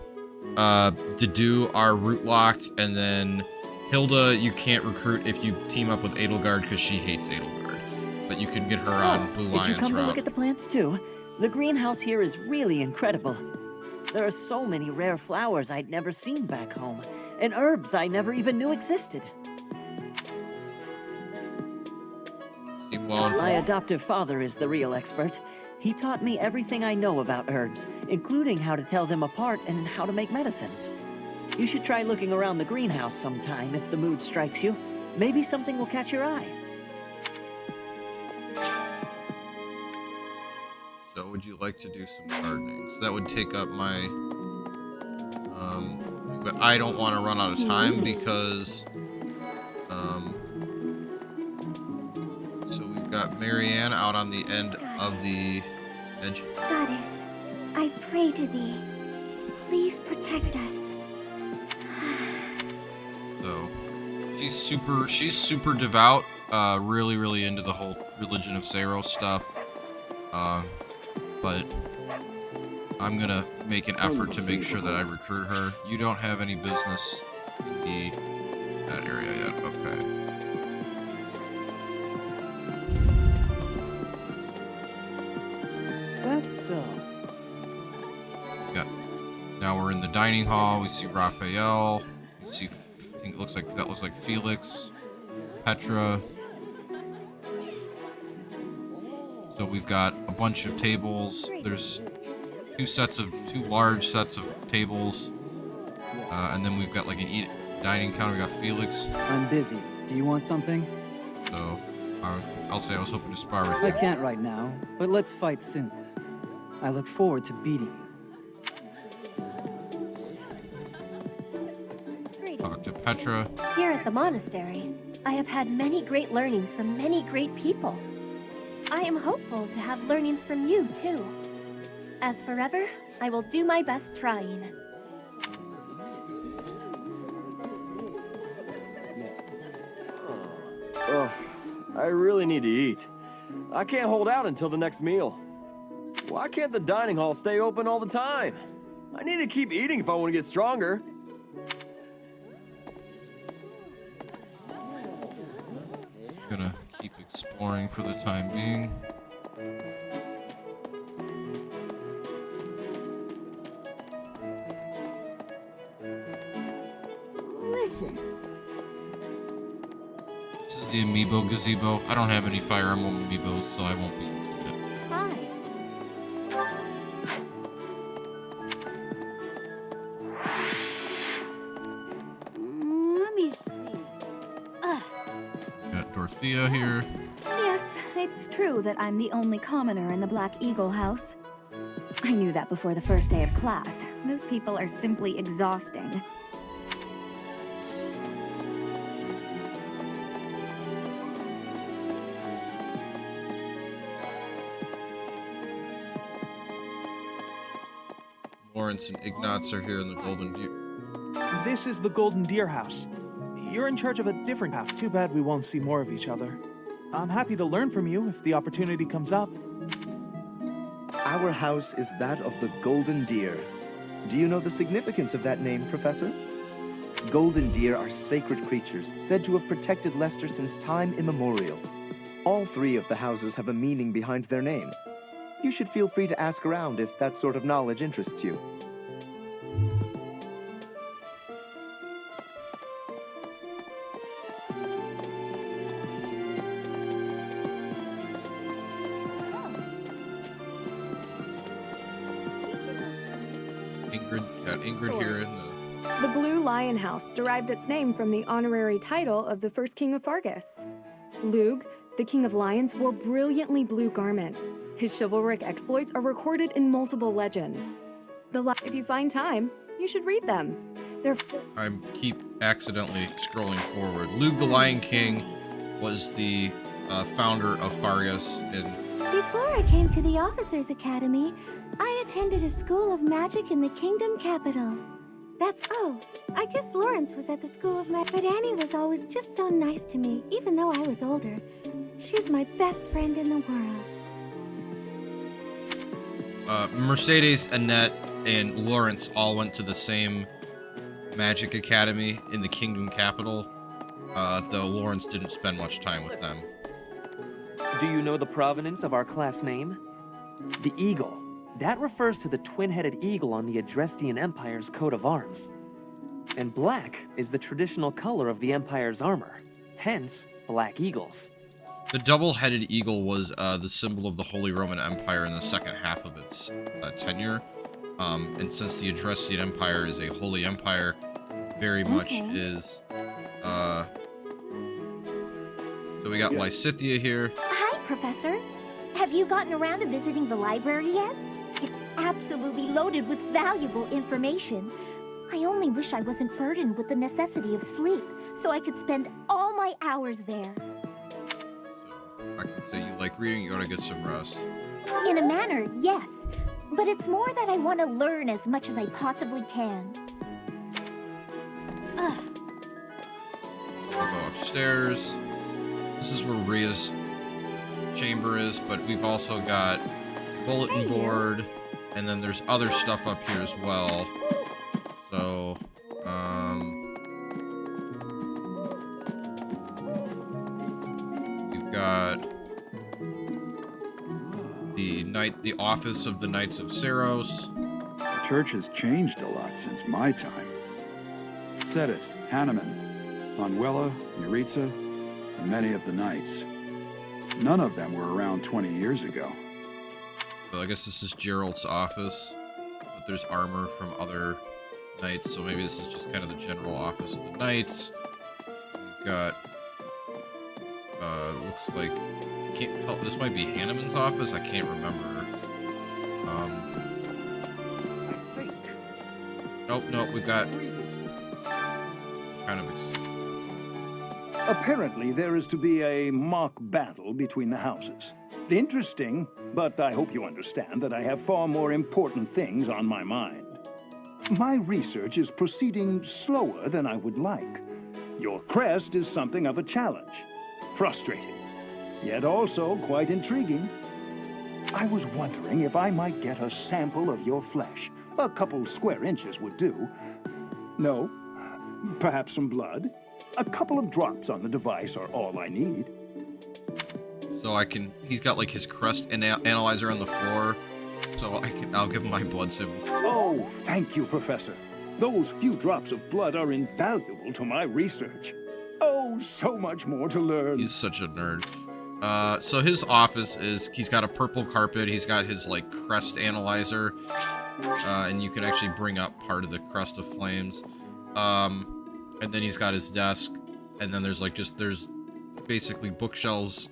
Dedu are root locked, and then Hilda you can't recruit if you team up with Edelgard because she hates Edelgard. But you can get her on Blue Lion's Did you come route. to look at the plants too? The greenhouse here is really incredible. There are so many rare flowers I'd never seen back home, and herbs I never even knew existed. My adoptive father is the real expert. He taught me everything I know about herbs, including how to tell them apart and how to make medicines. You should try looking around the greenhouse sometime if the mood strikes you. Maybe something will catch your eye. So would you like to do some gardening? So that would take up my... but I don't want to run out of time because... so we've got Marianne out on the end of the edge. Goddess, I pray to thee. Please protect us. So she's super devout, really into the whole religion of Saros stuff. But I'm gonna make an effort to make sure that I recruit her. You don't have any business in that area yet, okay. That's so. Yeah. Now we're in the dining hall. We see Raphael. We see, I think it looks like Felix, Petra. So we've got a bunch of tables. There's two large sets of tables. And then we've got like an dining counter. We got Felix. I'm busy. Do you want something? So I'll say I was hoping to spar with you. I can't right now, but let's fight soon. I look forward to beating you. Talk to Petra. Here at the monastery, I have had many great learnings from many great people. I am hopeful to have learnings from you, too. As forever, I will do my best trying. Yes. Ugh, I really need to eat. I can't hold out until the next meal. Why can't the dining hall stay open all the time? I need to keep eating if I want to get stronger. Gonna keep exploring for the time being. Listen. This is the amiibo gazebo. I don't have any Fire Emblem amiibos, so I won't be using it. Hi. Let me see. Got Dorothea here. Yes, it's true that I'm the only commoner in the Black Eagle house. I knew that before the first day of class. Those people are simply exhausting. Lawrence and Ignatz are here in the Golden Deer. This is the Golden Deer House. You're in charge of a different path. Too bad we won't see more of each other. I'm happy to learn from you if the opportunity comes up. Our house is that of the Golden Deer. Do you know the significance of that name, Professor? Golden deer are sacred creatures, said to have protected Leicester since time immemorial. All three of the houses have a meaning behind their name. You should feel free to ask around if that sort of knowledge interests you. Ingrid here in The Blue Lion House derived its name from the honorary title of the first king of Fargus. Lug, the king of lions, wore brilliantly blue garments. His chivalric exploits are recorded in multiple legends. If you find time, you should read them. I keep accidentally scrolling forward. Lug the Lion King was the founder of Fargus in... Before I came to the Officers Academy, I attended a school of magic in the kingdom capital. I guess Lawrence was at the School of Magic. But Annie was always just so nice to me, even though I was older. She's my best friend in the world. Mercedes, Annette, and Lawrence all went to the same magic academy in the kingdom capital, though Lawrence didn't spend much time with them. Do you know the provenance of our class name? The eagle. That refers to the twin-headed eagle on the Adrestian Empire's coat of arms. And black is the traditional color of the Empire's armor, hence black eagles. The double-headed eagle was the symbol of the Holy Roman Empire in the second half of its tenure. And since the Adrestian Empire is a holy empire, very much is... So we got Lysithea here. Hi, Professor. Have you gotten around to visiting the library yet? It's absolutely loaded with valuable information. I only wish I wasn't burdened with the necessity of sleep, so I could spend all my hours there. So I can say you like reading, you ought to get some rest. In a manner, yes. But it's more that I want to learn as much as I possibly can. We'll go upstairs. This is where Rhea's chamber is, but we've also got bulletin board, and then there's other stuff up here as well. So, we've got the office of the Knights of Seros. The church has changed a lot since my time. Sedith, Hanneman, Manuela, Yuritsa, and many of the knights. None of them were around 20 years ago. So I guess this is Gerald's office, but there's armor from other knights, so maybe this is just kind of the general office of the knights. We've got, looks like, this might be Hanneman's office, I can't remember. I think. Nope, we've got kind of... Apparently, there is to be a mock battle between the houses. Interesting, but I hope you understand that I have far more important things on my mind. My research is proceeding slower than I would like. Your crest is something of a challenge. Frustrating, yet also quite intriguing. I was wondering if I might get a sample of your flesh. A couple square inches would do. No? Perhaps some blood? A couple of drops on the device are all I need. So he's got like his crest analyzer on the floor, so I'll give him my blood sample. Oh, thank you, Professor. Those few drops of blood are invaluable to my research. Oh, so much more to learn. He's such a nerd. So his office he's got a purple carpet, he's got his like crest analyzer, and you can actually bring up part of the crest of flames. And then he's got his desk, and then there's basically bookshelves,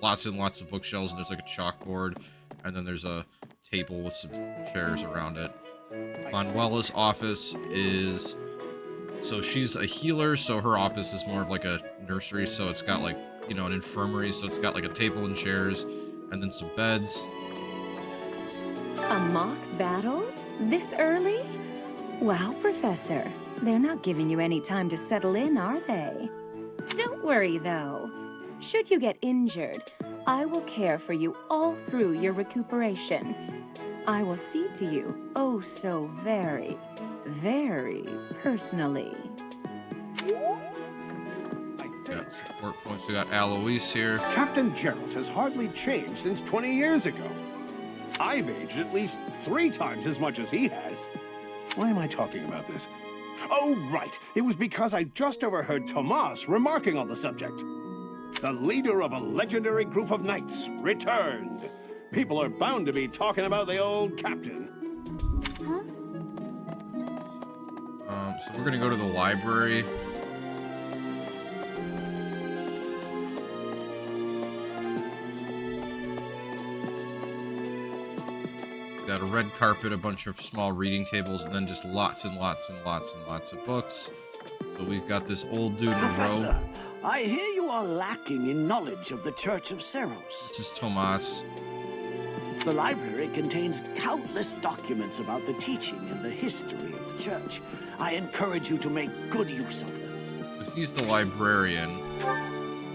lots and lots of bookshelves, and there's like a chalkboard, and then there's a table with some chairs around it. Manuela's office is, so she's a healer, so her office is more of like a nursery, so it's got like, you know, an infirmary, so it's got like a table and chairs, and then some beds. A mock battle? This early? Wow, Professor. They're not giving you any time to settle in, are they? Don't worry, though. Should you get injured, I will care for you all through your recuperation. I will see to you, oh so very, very personally. Yeah. support points. We got Alois here. Captain Gerald has hardly changed since 20 years ago. I've aged at least 3 times as much as he has. Why am I talking about this? Oh, right. It was because I just overheard Tomas remarking on the subject. The leader of a legendary group of knights returned. People are bound to be talking about the old captain. So we're gonna go to the library. Got a red carpet, a bunch of small reading tables, and then just lots and lots and lots and lots of books. So we've got this old dude in a Professor, robe. I hear you are lacking in knowledge of the Church of Seros. This is Tomas. The library contains countless documents about the teaching and the history of the Church. I encourage you to make good use of them. So he's the librarian.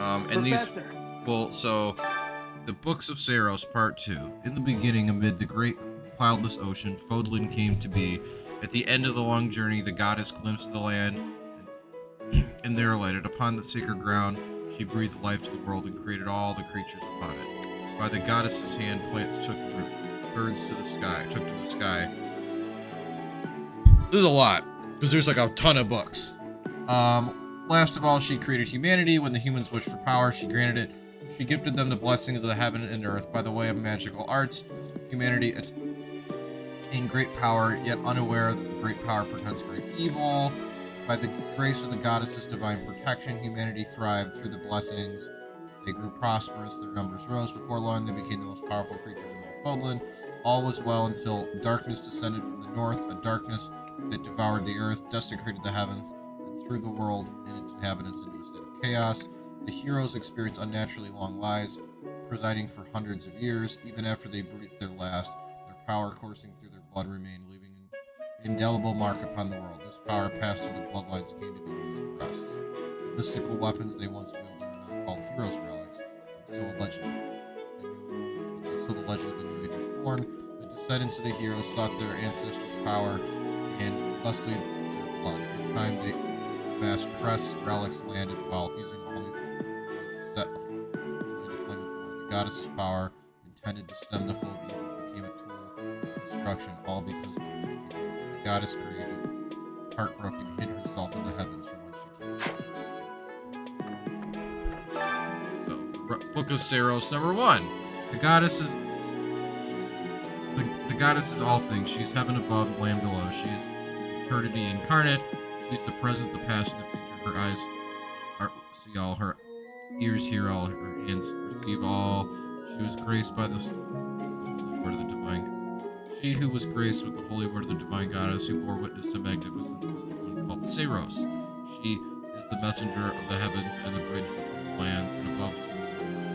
And Professor. these... Well, so... The Books of Seros, Part 2. In the beginning, amid the great cloudless ocean, Fodlan came to be. At the end of the long journey, the goddess glimpsed the land, and there alighted. Upon the sacred ground, she breathed life to the world and created all the creatures upon it. By the goddess's hand, plants took root, birds to the sky, took to the sky. There's a lot, because there's like a ton of books. Last of all, she created humanity. When the humans wished for power, she granted it. She gifted them the blessings of the heaven and earth by the way of magical arts. Humanity attained great power, yet unaware that the great power portends great evil. By the grace of the goddess's divine protection, humanity thrived through the blessings. They grew prosperous, their numbers rose. Before long, they became the most powerful creatures in all Fodlan. All was well until darkness descended from the north, a darkness that devoured the earth, desecrated the heavens, and threw the world and its inhabitants into a state of chaos. The heroes experienced unnaturally long lives, presiding for hundreds of years. Even after they breathed their last, their power coursing through their blood remained, leaving an indelible mark upon the world. This power passed through the bloodlines, came to be used as crests. The mystical weapons they once wielded are now called heroes' relics. And so the legend of the New Age was born. The descendants of the heroes sought their ancestors' power and thusly their blood. In time, they amassed crests, relics, land, and wealth, using all these set of flame before. The goddess's power, intended to stem the flow of evil, became a tool of destruction, all because of the goddess created, heartbroken, hid herself in the heavens from whence she came. So, Book of Seros, number 1. The goddess is the goddess is all things. She's heaven above, land below. She is eternity incarnate. She's the present, the past, and the future. Her eyes see all, her ears hear all, her hands receive all. She was graced by the holy word of the divine. She who was graced with the holy word of the divine goddess, who bore witness to magnificence, was the one called Seros. She is the messenger of the heavens and the bridge between the lands, and above the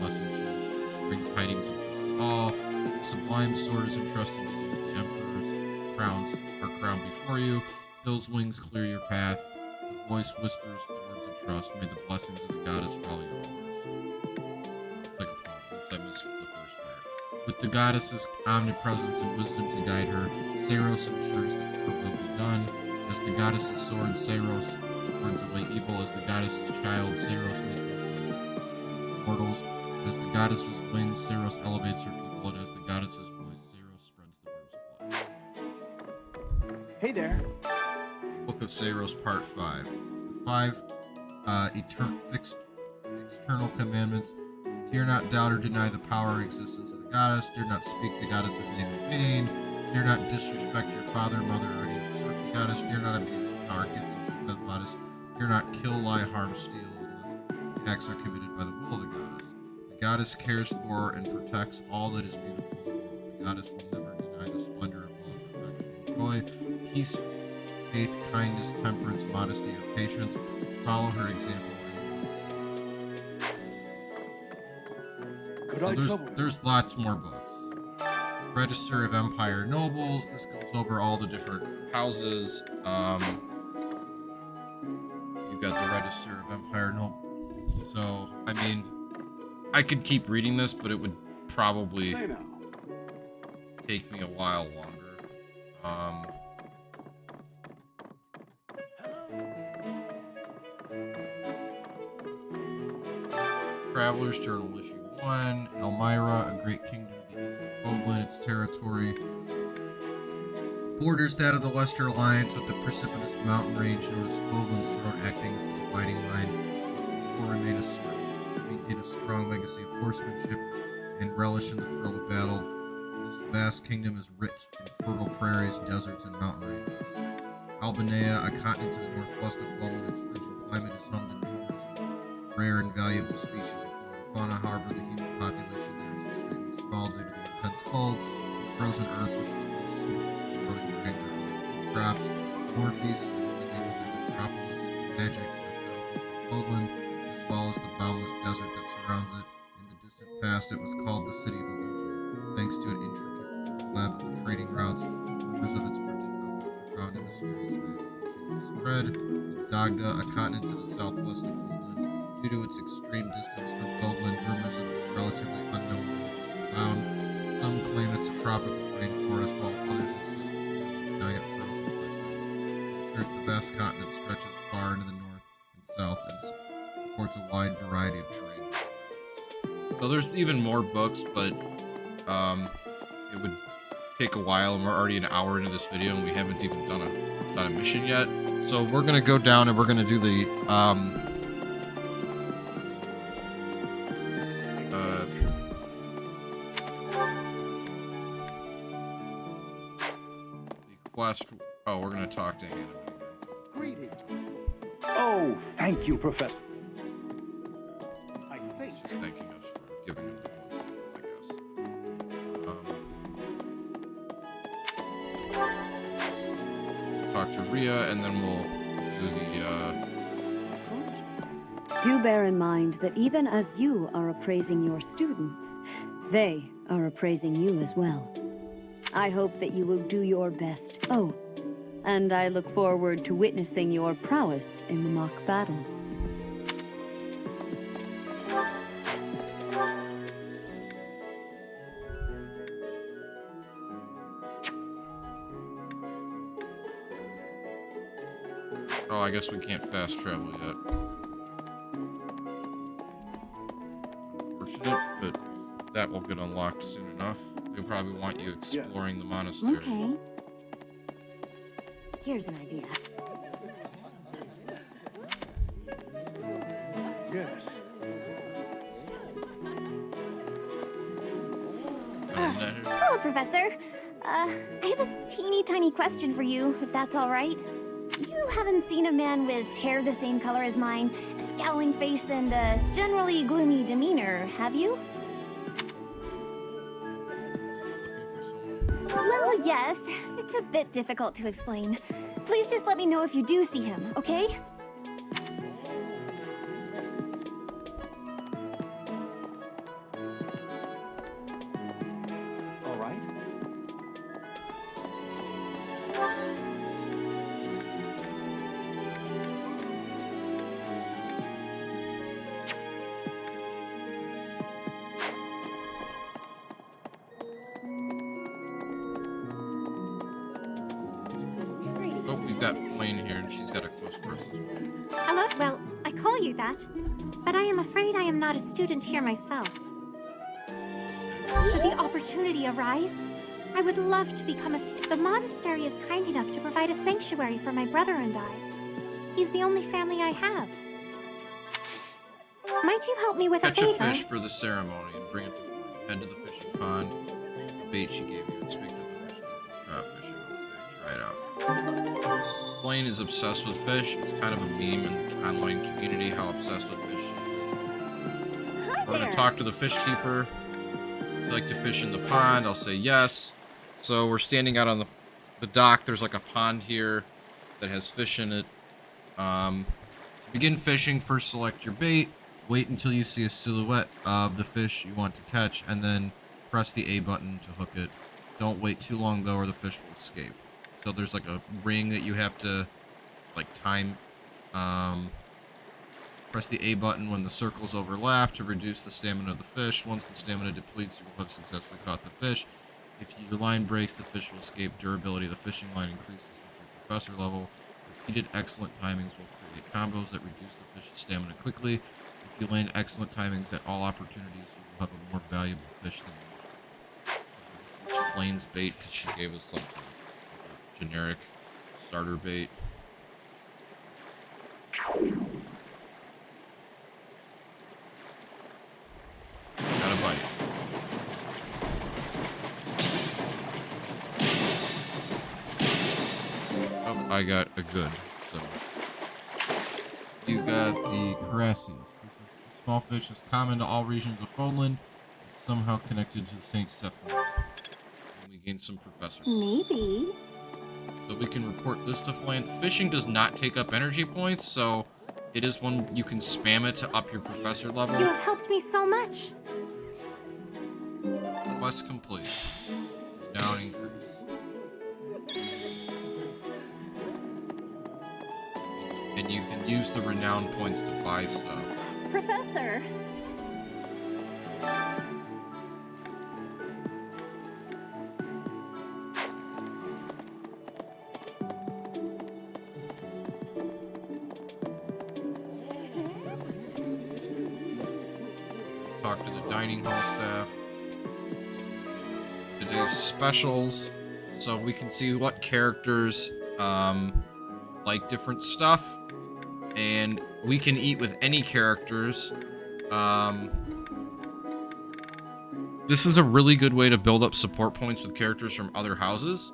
blessing she brings tidings of peace to all. The sublime sword is entrusted to you. The emperor's crowns are crowned before you. Hill's wings clear your path. The voice whispers words of trust. May the blessings of the goddess follow you always. It's like a poem. I missed the first part. With the goddess's omnipresence and wisdom to guide her, Seros ensures that her will be done. As the goddess's sword, Seros burns away evil. As the goddess's child, Seros makes them mortals. As the goddess's wings, Seros elevates her people. And as the goddess's voice, Seros spreads the words of life. Hey there. Book of Seros, Part 5. The 5 external commandments. Dare not doubt or deny the power or existence of the goddess. Dare not speak the goddess's name in vain. Dare not disrespect your father, mother, or any usurp the goddess. Dare not abuse the power given to the goddess. Dare not kill, lie, harm, steal, unless acts are committed by the will of the goddess. The goddess cares for and protects all that is beautiful in the world. The goddess will never deny the splendor of love, affection, and joy, peace, faith, kindness, temperance, modesty, or patience. Follow her example. There's lots more books. Register of Empire Nobles. This goes over all the different houses. You've got the Register of Empire Nobles. So, I mean, I could keep reading this, but it would probably take me a while longer. Traveler's Journal, Issue 1. Elmira, a great kingdom of the east of Fodlan, its territory borders that of the Western Alliance with the precipitous mountain range known as Fodlan's Throne, acting as the dividing line, which will maintain a strong legacy of horsemanship and relish in the thrill of battle. This vast kingdom is rich in fertile prairies, deserts, and mountain ranges. Albanea, a continent to the northwest of Fodlan, its frigid climate is home to numerous rare and valuable species of flora and fauna. However, the human population there is extremely small due to the intense cold and frozen earth, which is both suitable for growing grain crops. Northeast is the name of the metropolis of magic to the southeast of Fodlan, as well as the boundless desert that surrounds it. In the distant past, it was called the City of Illusion, thanks to an intricate web of trading routes. Rumors of its profound and mysterious magic continue to spread. Dagda, a continent to the southwest of Fodlan, due to its extreme distance from Fodlan, rumors of this relatively unknown world is found. Some claim it's a tropical rainforest, while others insist it's a giant frozen desert. The vast continent stretches far into the north and south and supports a wide variety of terrain. So there's even more books, but it would take a while, and we're already an hour into this video, and we haven't even done a mission yet. So we're gonna go down and we're gonna do the quest. Oh, we're gonna talk to Hannah. Greetings. Oh, thank you, Professor. I think. She's thanking us for giving him the blood sample, I guess. Talk to Rhea, and then we'll do the. Of course. Do bear in mind that even as you are appraising your students, they are appraising you as well. I hope that you will do your best. Oh, and I look forward to witnessing your prowess in the mock battle. Oh, I guess we can't fast travel yet. Unfortunate, but that will get unlocked soon enough. They'll probably want you exploring the monastery. Okay. Here's an idea. Yes. Hello, Professor. I have a teeny tiny question for you, if that's all right. You haven't seen a man with hair the same color as mine, a scowling face, and a generally gloomy demeanor, have you? Well, yes. It's a bit difficult to explain. Please just let me know if you do see him, okay? All right. Oh, we've got Flayn here, and she's got a close first. Hello? Well, I call you that, but I am afraid I am not a student here myself. Should the opportunity arise, I would love to become a student. The monastery is kind enough to provide a sanctuary for my brother and I. He's the only family I have. Might you help me with Catch a favor? a fish for the ceremony and bring it to Flayn. Head to the fishing pond, the bait she gave you, and speak to the fish. Try fishing. Try it out. Flayn is obsessed with fish. It's kind of a meme in the online community how obsessed with fish she is. We're gonna talk to the fish keeper. Would you like to fish in the pond? I'll say yes. So we're standing out on the dock. There's like a pond here that has fish in it. To begin fishing, first select your bait. Wait until you see a silhouette of the fish you want to catch, and then press the A button to hook it. Don't wait too long though, or the fish will escape. So there's like a ring that you have to like time. Press the A button when the circles overlap to reduce the stamina of the fish. Once the stamina depletes, you will have successfully caught the fish. If your line breaks, the fish will escape. Durability of the fishing line increases with your professor level. Repeated excellent timings will create combos that reduce the fish's stamina quickly. If If you land excellent timings at all opportunities, you will have a more valuable fish than usual. So Flame's bait, because she gave us like a generic starter bait. Got a bite. Oh, I got a good. So you got the Carassies. This is a small fish is common to all regions of Fodlan. It's somehow connected to the Saint Stephen. And we gain some professors. Maybe. So we can report this to Flan. Fishing does not take up energy points, so it is one you can spam it to up your professor level. You have helped me so much. Quest complete. Down increase. And you can use the renown points to buy stuff. Professor. Talk to the dining hall staff. Today's specials, so we can see what characters like different stuff, and we can eat with any characters. This is a really good way to build up support points with characters from other houses.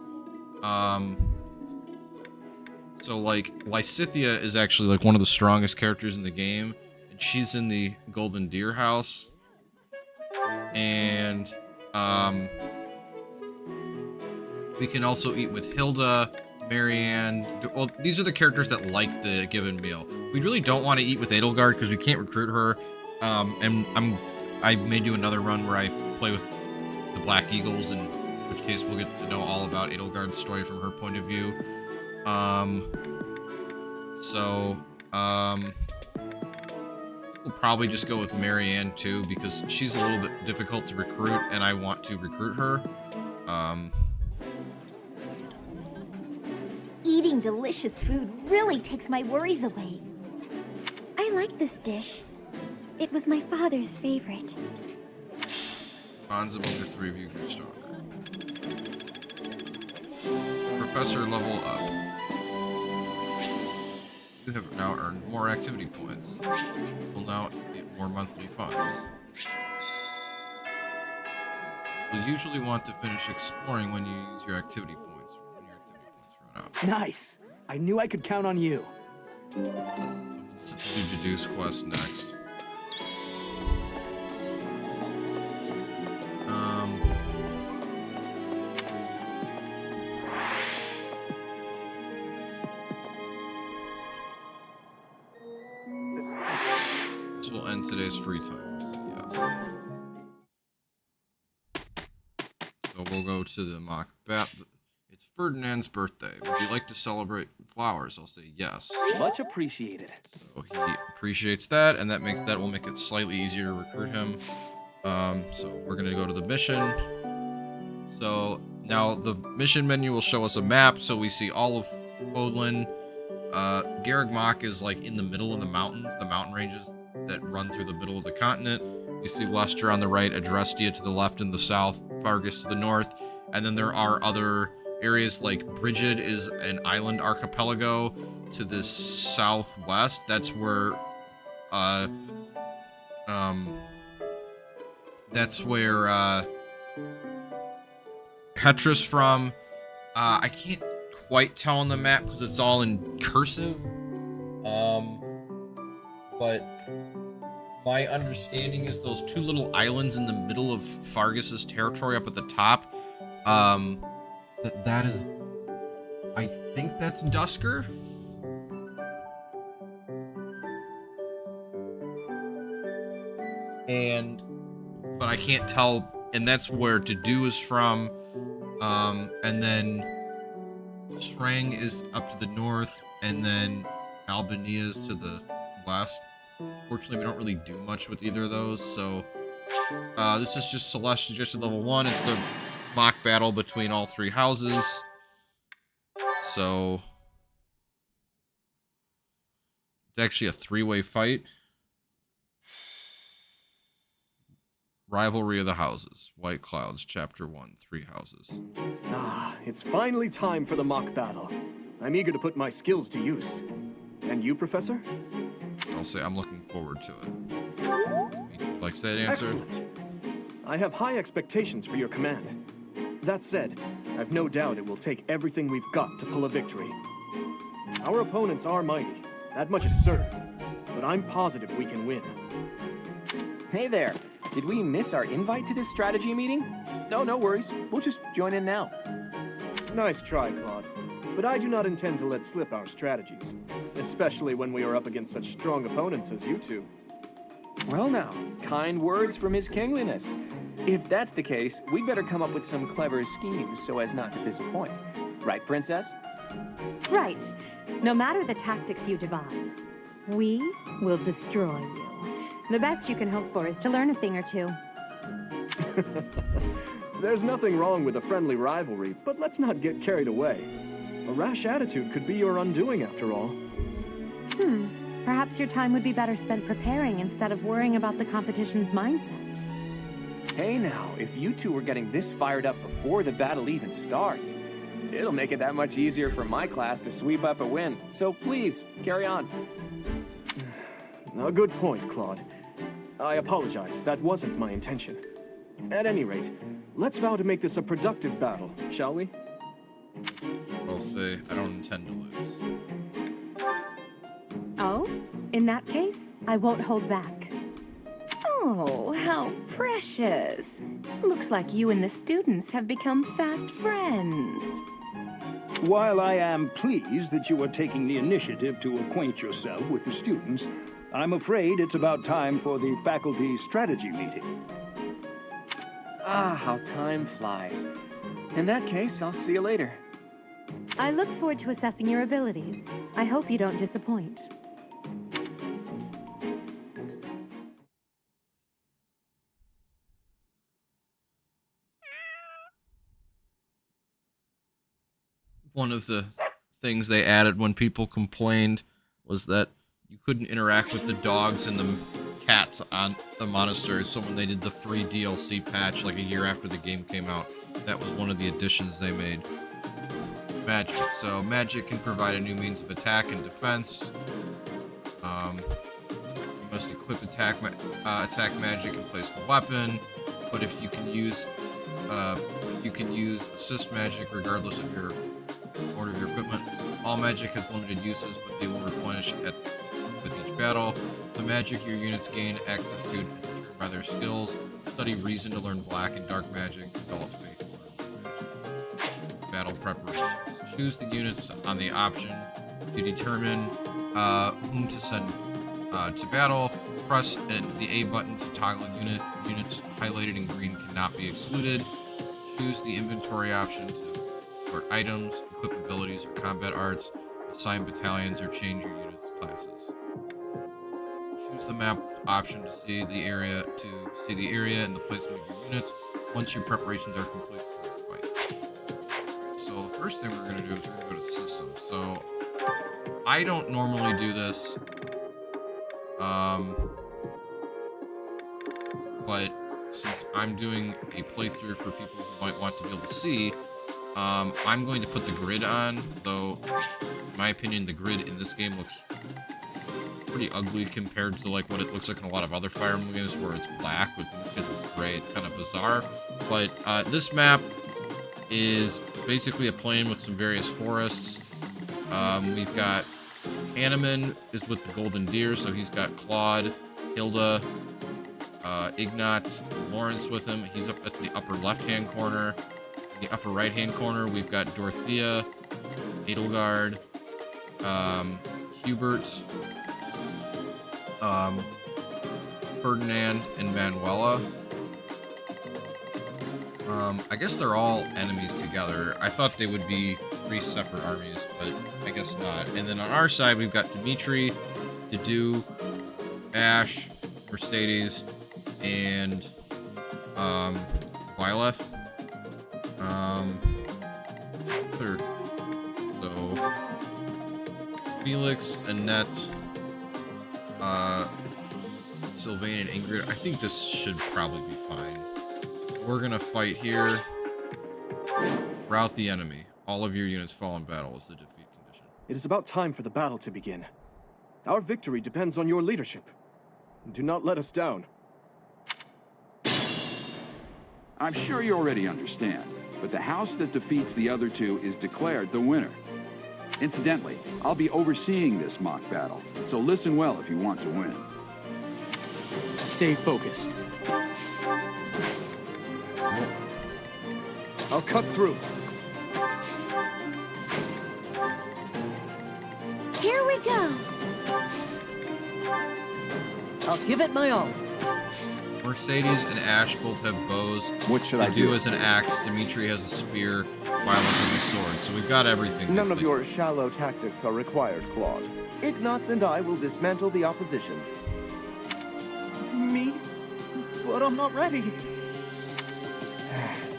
So like Lysithea is actually like one of the strongest characters in the game, and she's in the Golden Deer house. And we can also eat with Hilda, Marianne. Well, these are the characters that like the given meal. We really don't want to eat with Edelgard because we can't recruit her. And I may do another run where I play with the Black Eagles, in which case we'll get to know all about Edelgard's story from her point of view. We'll probably just go with Marianne too, because she's a little bit difficult to recruit, and I want to recruit her. Eating delicious food really takes my worries away. I like this dish. It was my father's favorite. Bonds among the three of you get stronger. Professor level up. You have now earned more activity points. You'll now get more monthly funds. You'll usually want to finish exploring when you use your activity points. When your activity points run out. Nice! I knew I could count on you. So we'll just do Deduce quest next. This will end today's free time. Yes. So we'll go to the mock bat. It's Ferdinand's birthday. Would you like to celebrate flowers? I'll say yes. Much appreciated. So he appreciates that, and that will make it slightly easier to recruit him. So we're gonna go to the mission. So now the mission menu will show us a map, so we see all of Fodlan. Garreg Mach is like in the middle of the mountains, the mountain ranges that run through the middle of the continent. You see Luster on the right, Adrestia to the left and the south, Fargus to the north, and then there are other areas like Brigid is an island archipelago to the southwest. That's where Petra's from. I can't quite tell on the map because it's all in cursive. But my understanding is those two little islands in the middle of Fargus's territory up at the top. That is, I think that's Dusker. But I can't tell, and that's where To Do is from. And then Strang is up to the north, and then Albania is to the west. Fortunately, we don't really do much with either of those, so this is just Celeste just at level 1. It's the mock battle between all three houses. So it's actually a 3-way fight. Rivalry of the Houses. White Clouds, Chapter 1, 3 Houses. Ah, it's finally time for the mock battle. I'm eager to put my skills to use. And you, Professor? I'll say I'm looking forward to it. Like that answer? Excellent. I have high expectations for your command. That said, I've no doubt it will take everything we've got to pull a victory. Our opponents are mighty, that much is certain, but I'm positive we can win. Hey there, did we miss our invite to this strategy meeting? No, no worries, we'll just join in now. Nice try, Claude, but I do not intend to let slip our strategies, especially when we are up against such strong opponents as you two. Well now, kind words from His Kingliness. If that's the case, we'd better come up with some clever schemes so as not to disappoint. Right, Princess? Right. No matter the tactics you devise, we will destroy you. The best you can hope for is to learn a thing or two. There's nothing wrong with a friendly rivalry, but let's not get carried away. A rash attitude could be your undoing after all. Perhaps your time would be better spent preparing instead of worrying about the competition's mindset. Hey now, if you two were getting this fired up before the battle even starts, it'll make it that much easier for my class to sweep up a win. So please, carry on. A good point, Claude. I apologize, that wasn't my intention. At any rate, let's vow to make this a productive battle, shall we? I'll say I don't intend to lose. Oh? In that case, I won't hold back. Oh, how precious. Looks like you and the students have become fast friends. While I am pleased that you are taking the initiative to acquaint yourself with the students, I'm afraid it's about time for the faculty strategy meeting. Ah, how time flies. In that case, I'll see you later. I look forward to assessing your abilities. I hope you don't disappoint. One of the things they added when people complained was that you couldn't interact with the dogs and the cats on the monastery. So when they did the free DLC patch like a year after the game came out, that was one of the additions they made. Magic. So magic can provide a new means of attack and defense. You must equip attack magic and place the weapon. But if you can use assist magic regardless of your order of your equipment. All magic has limited uses, but they will replenish with each battle. The magic your units gain access to is determined by their skills. Study reason to learn black and dark magic. Develop faith to learn magic. Battle preparations. Choose the units on the option to determine whom to send to battle. Press the A button to toggle units highlighted in green cannot be excluded. Choose the inventory option to sort items, equip abilities, or combat arts, assign battalions, or change your units' classes. Choose the map option to see the area and the placement of your units. Once your preparations are complete, so the first thing we're going to do is we're going to go to systems. So I don't normally do this, but since I'm doing a playthrough for people who might want to be able to see, I'm going to put the grid on, though in my opinion the grid in this game looks pretty ugly compared to like what it looks like in a lot of other Fire Emblem games where it's black, with this it's gray. It's kind of bizarre, but this map is basically a plain with some various forests. We've got Hanneman is with the Golden Deer, so he's got Claude, Hilda, Ignatz, Lawrence with him. He's up, that's the upper left-hand corner. In the upper right-hand corner, we've got Dorothea, Edelgard, Hubert, Ferdinand, and Manuela. I guess they're all enemies together. I thought they would be 3 separate armies, but I guess not. And then on our side, we've got Dimitri, Dedu, Ash, Mercedes, and Byleth. Third. So Felix, Annette, Sylvain and Ingrid. I think this should probably be fine. We're gonna fight here. Rout the enemy. All of your units fall in battle is the defeat condition. It is about time for the battle to begin. Our victory depends on your leadership. Do not let us down. I'm sure you already understand, but the house that defeats the other two is declared the winner. Incidentally, I'll be overseeing this mock battle, so listen well if you want to win. Stay focused. I'll cut through. Here we go. I'll give it my all. Mercedes and Ash both have bows. What should I do? do? Has an axe. Dimitri has a spear. Violet has a sword. So we've got everything. None of your shallow tactics are required, Claude. Ignatz and I will dismantle the opposition. Me? But I'm not ready.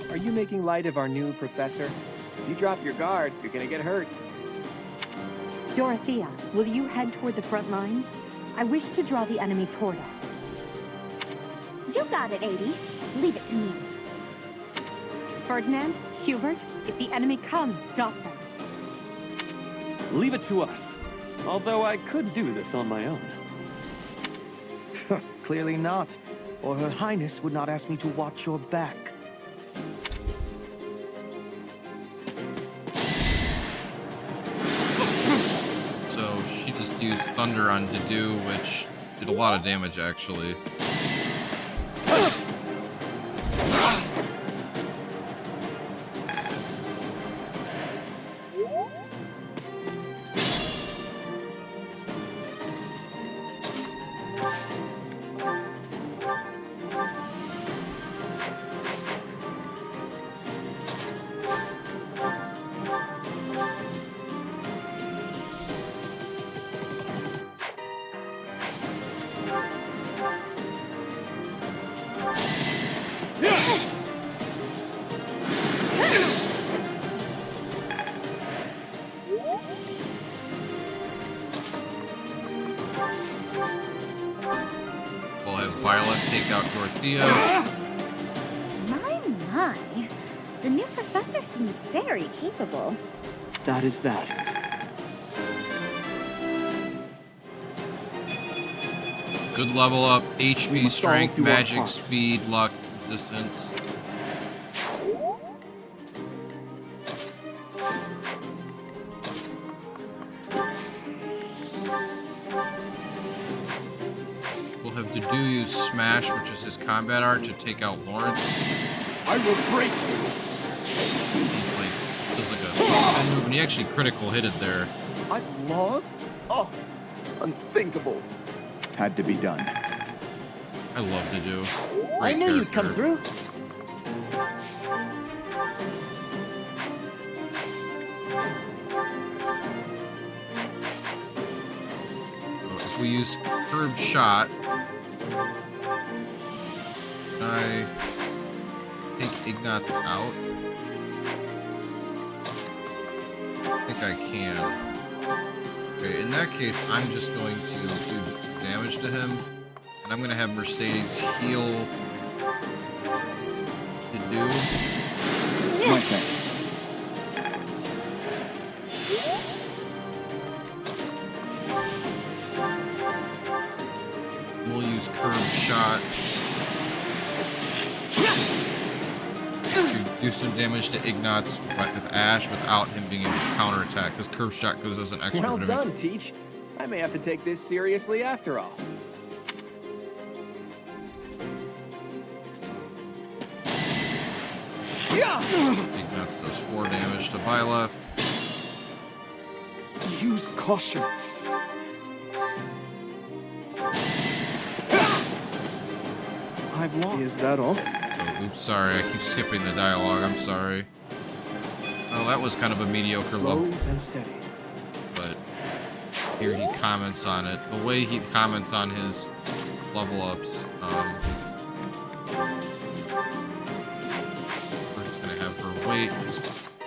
Are you making light of our new professor? If you drop your guard, you're gonna get hurt. Dorothea, will you head toward the front lines? I wish to draw the enemy toward us. You got it, 80. Leave it to me. Ferdinand, Hubert, if the enemy comes, stop them. Leave it to us. Although I could do this on my own. Clearly not, or Her Highness would not ask me to watch your back. So she just used Thunder on Dedu, which did a lot of damage actually. We'll have Byleth take out Dorothea. My. The new professor seems very capable. That is that. Good level up, HP, must all strength, do our magic, part. speed, luck, resistance. We'll have Dedu use Smash, which is his combat art, to take out Lawrence. I will break you. He like does like a spin move, and he actually critical hit it there. I've lost? Oh, unthinkable. Had to be done. I love Dedu. I Great knew you'd come character. through. So if we use curved shot, can I take Ignatz out? I think I can. Okay, in that case, I'm just going to do damage to him, and I'm going to have Mercedes heal Dedu. My thanks. We'll use curved shot to do some damage to Ignatz with Ash without him being able to counterattack, because curved shot goes as an extra. Well bit of done, Teach. I may have to take this seriously after all. Ignatz does 4 damage to Byleth. Use caution. I've lost. Is that all? Oh, oops, sorry, I keep skipping the dialogue, I'm sorry. Oh, that was kind of a mediocre Slow level, and steady. but here he comments on it. The way he comments on his level ups, we're just gonna have her wait.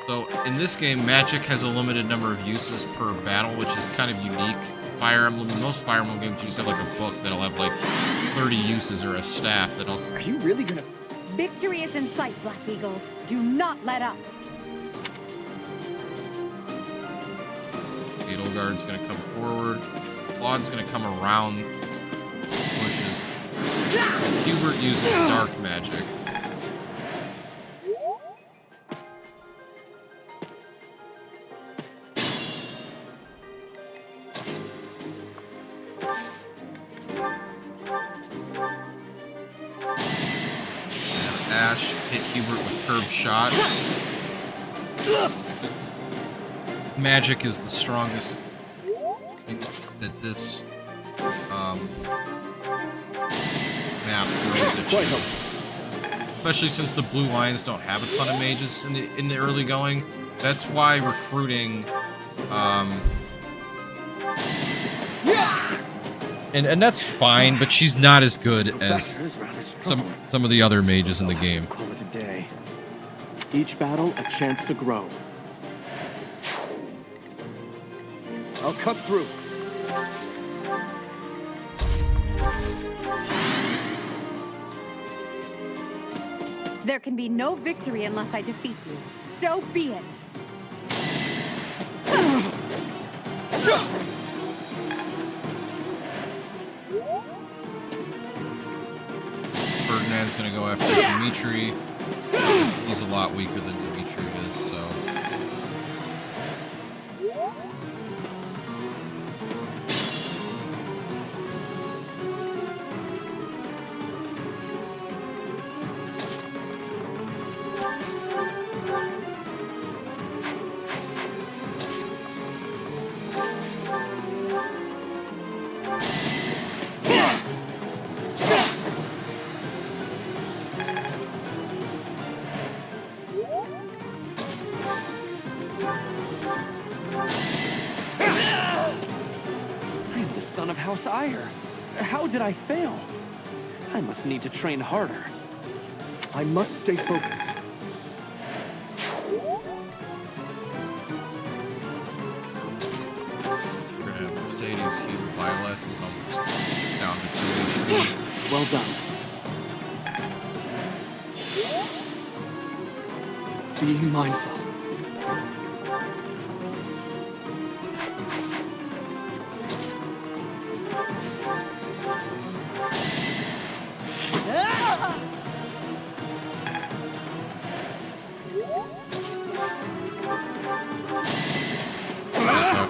So in this game, magic has a limited number of uses per battle, which is kind of unique. Fire Emblem, most Fire Emblem games usually have like a book that'll have like 30 uses or a staff that also... Are you really gonna... Victory is in sight, Black Eagles. Do not let up. Edelgard's gonna come forward. Claude's gonna come around bushes. Hubert uses dark magic. Ash hit Hubert with curved shot. Magic is the strongest. I think that this map throws at you. Especially since the Blue Lions don't have a ton of mages in the early going. That's why recruiting and that's fine, but she's not as good as some of the other mages in the game. Call it a day. Each battle a chance to grow. I'll cut through. There can be no victory unless I defeat you. So be it. Ferdinand's gonna go after Dimitri. He's a lot weaker than Dimitri is, so... Son of House Ire. How did I fail? I must need to train harder. I must stay focused. We're gonna have Mercedes heal Byleth, who's almost down to 2 HP. Well done. Be mindful.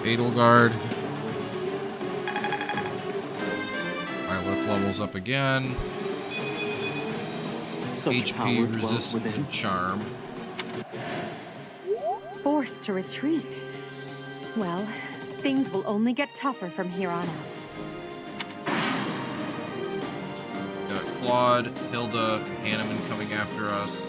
Edelgard. Byleth levels up again. HP resistance and charm. Forced to retreat. Well, things will only get tougher from here on out. Got Claude, Hilda, and Hanneman coming after us.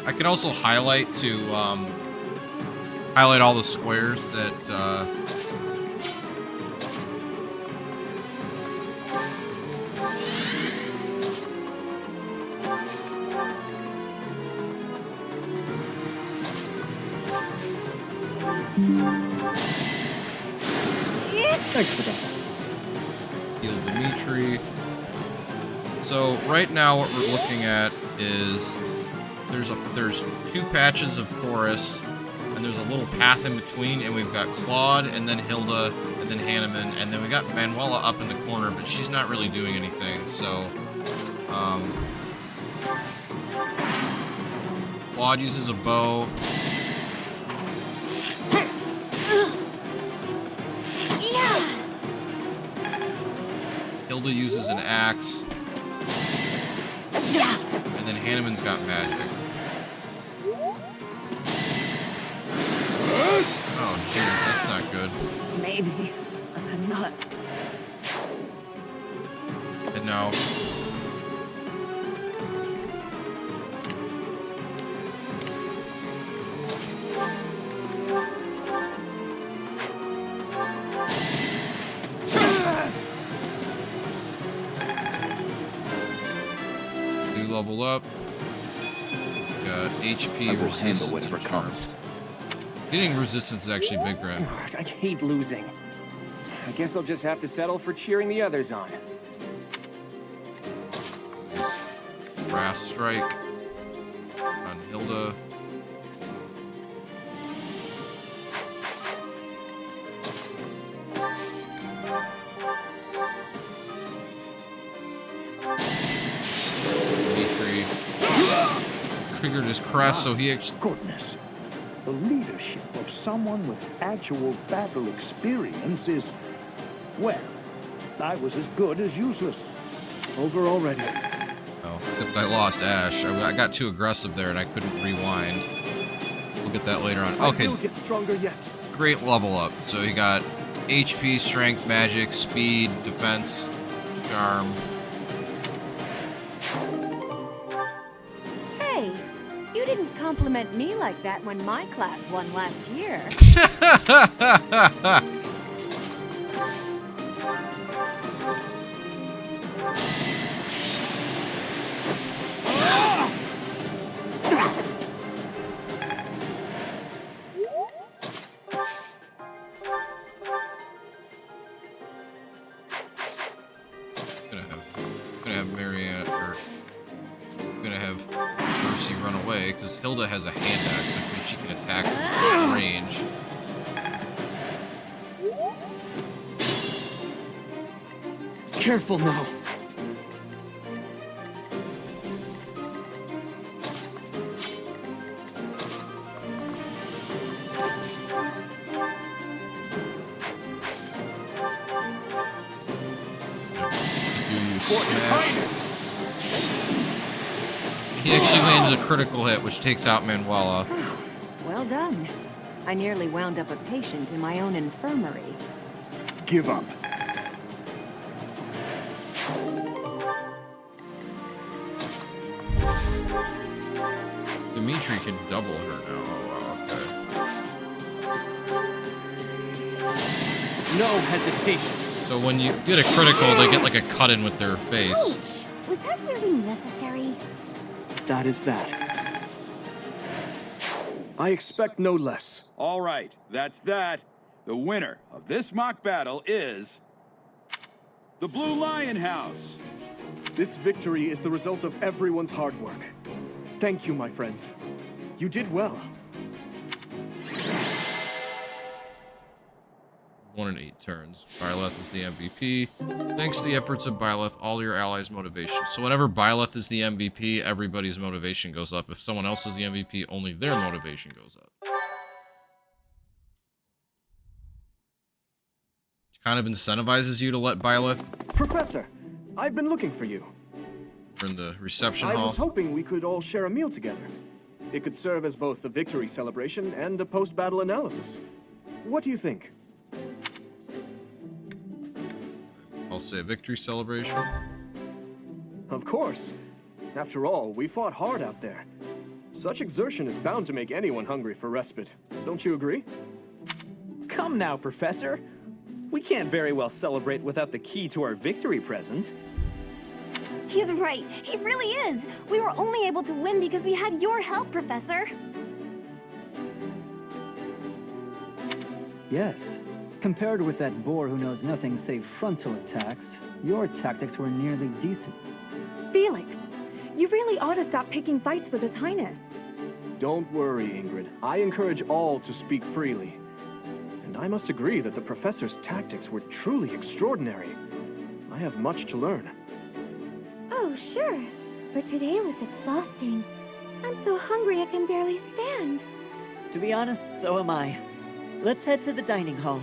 I can also highlight to highlight all the squares that Thanks for that. Heal Dimitri. So right now what we're looking at is there's 2 patches of forest, and there's a little path in between, and we've got Claude, and then Hilda, and then Hanneman, and then we got Manuela up in the corner, but she's not really doing anything, so... Claude uses a bow. Hilda uses an axe. And then Hanneman's got magic. Oh, jeez, that's not good. Maybe. I'm not. And no. Level up. Got HP, resistance, whatever comes. Getting resistance is actually big for him. I hate losing. I guess I'll just have to settle for cheering the others on. Brass strike on Hilda. Triggered his crest, so he goodness. The leadership of someone with actual battle experience is, well, I was as good as useless. Over already. Oh, except I lost Ash. I got too aggressive there and I couldn't rewind. We'll get that later on. Okay. He'll get stronger yet. Great level up. So he got HP, strength, magic, speed, defense, charm. Hey, you didn't compliment me like that when my class won last year. Because Hilda has a hand axe, which means she can attack range. Careful now. He actually landed a critical hit, which takes out Manuela. Well done. I nearly wound up a patient in my own infirmary. Give up. Dimitri can double her now. Oh, wow, okay. No hesitation. So when you get a critical, they get like a cut-in with their face. Ouch! Was that really necessary? That is that. I expect no less. All right, that's that. The winner of this mock battle is the Blue Lion House. This victory is the result of everyone's hard work. Thank you, my friends. You did well. 1 in 8 turns. Byleth is the MVP. Thanks to the efforts of Byleth, all your allies' motivation. So whenever Byleth is the MVP, everybody's motivation goes up. If someone else is the MVP, only their motivation goes up. It kind of incentivizes you to let Byleth. Professor, I've been looking for you. We're in the reception I hall. was hoping we could all share a meal together. It could serve as both a victory celebration and a post-battle analysis. What do you think? I'll say victory celebration. Of course. After all, we fought hard out there. Such exertion is bound to make anyone hungry for respite. Don't you agree? Come now, Professor. We can't very well celebrate without the key to our victory present. He's right. He really is. We were only able to win because we had your help, Professor. Yes. Compared with that boar who knows nothing save frontal attacks, your tactics were nearly decent. Felix, you really ought to stop picking fights with His Highness. Don't worry, Ingrid. I encourage all to speak freely. And I must agree that the Professor's tactics were truly extraordinary. I have much to learn. Oh, sure. But today was exhausting. I'm so hungry I can barely stand. To be honest, so am I. Let's head to the dining hall.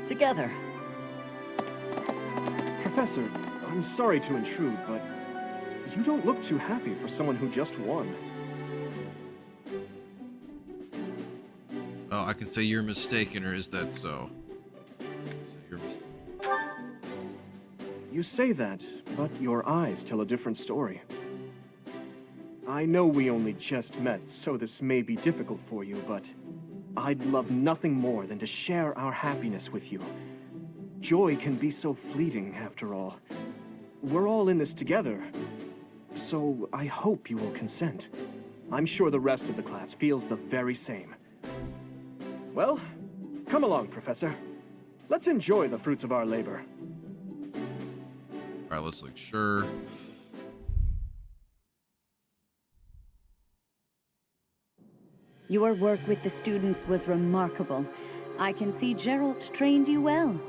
Together. Professor, I'm sorry to intrude, but you don't look too happy for someone who just won. Oh, I can say you're mistaken, or is that so? You're mistaken. You say that, but your eyes tell a different story. I know we only just met, so this may be difficult for you, but I'd love nothing more than to share our happiness with you. Joy can be so fleeting, after all. We're all in this together, so I hope you will consent. I'm sure the rest of the class feels the very same. Well, come along, Professor. Let's enjoy the fruits of our labor. Alright, let's look. Sure. Your work with the students was remarkable. I can see Gerald trained you well.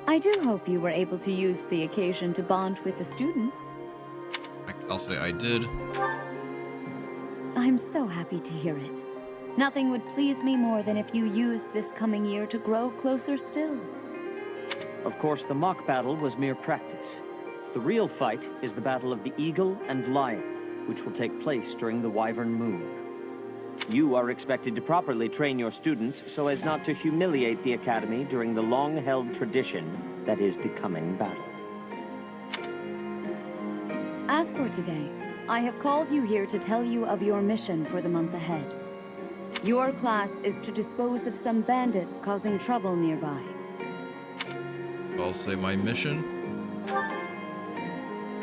I do hope you were able to use the occasion to bond with the students. I'll say I did. I'm so happy to hear it. Nothing would please me more than if you used this coming year to grow closer still. Of course, the mock battle was mere practice. The real fight is the battle of the Eagle and Lion, which will take place during the Wyvern Moon. You are expected to properly train your students so as not to humiliate the Academy during the long-held tradition that is the coming battle. As for today, I have called you here to tell you of your mission for the month ahead. Your class is to dispose of some bandits causing trouble nearby. I'll say my mission.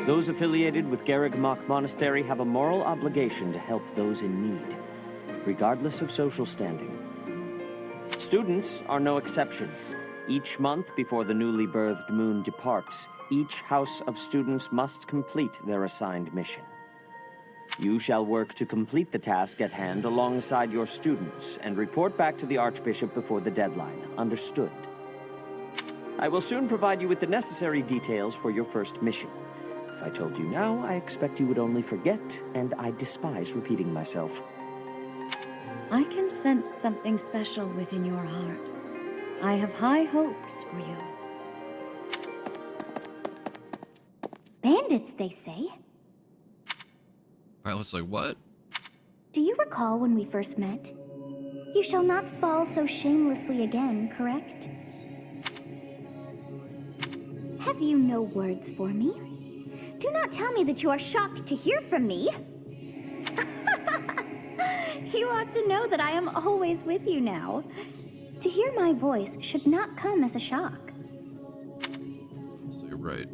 Those affiliated with Garreg-Mach Monastery have a moral obligation to help those in need, regardless of social standing. Students are no exception. Each month before the newly birthed moon departs, each house of students must complete their assigned mission. You shall work to complete the task at hand alongside your students and report back to the Archbishop before the deadline. Understood? I will soon provide you with the necessary details for your first mission. If I told you now, I expect you would only forget, and I despise repeating myself. I can sense something special within your heart. I have high hopes for you. Bandits, they say. Alright, let's like, what? Do you recall when we first met? You shall not fall so shamelessly again, correct? Have you no words for me? Do not tell me that you are shocked to hear from me. You ought to know that I am always with you now. To hear my voice should not come as a shock. So you're right.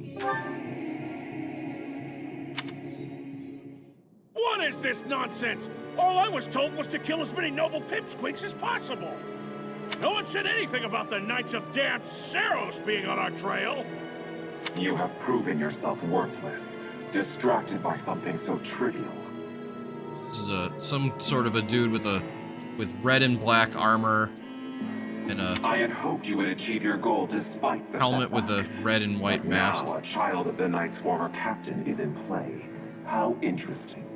What is this nonsense? All I was told was to kill as many noble pipsqueaks as possible. No one said anything about the Knights of Damned Saros being on our trail. You have proven yourself worthless, distracted by something so trivial. This is some sort of a dude with red and black armor and a I had hoped you would achieve your goal despite the helmet setback. with a red and white But mask. Now a child of the Knight's former captain is in play. How interesting.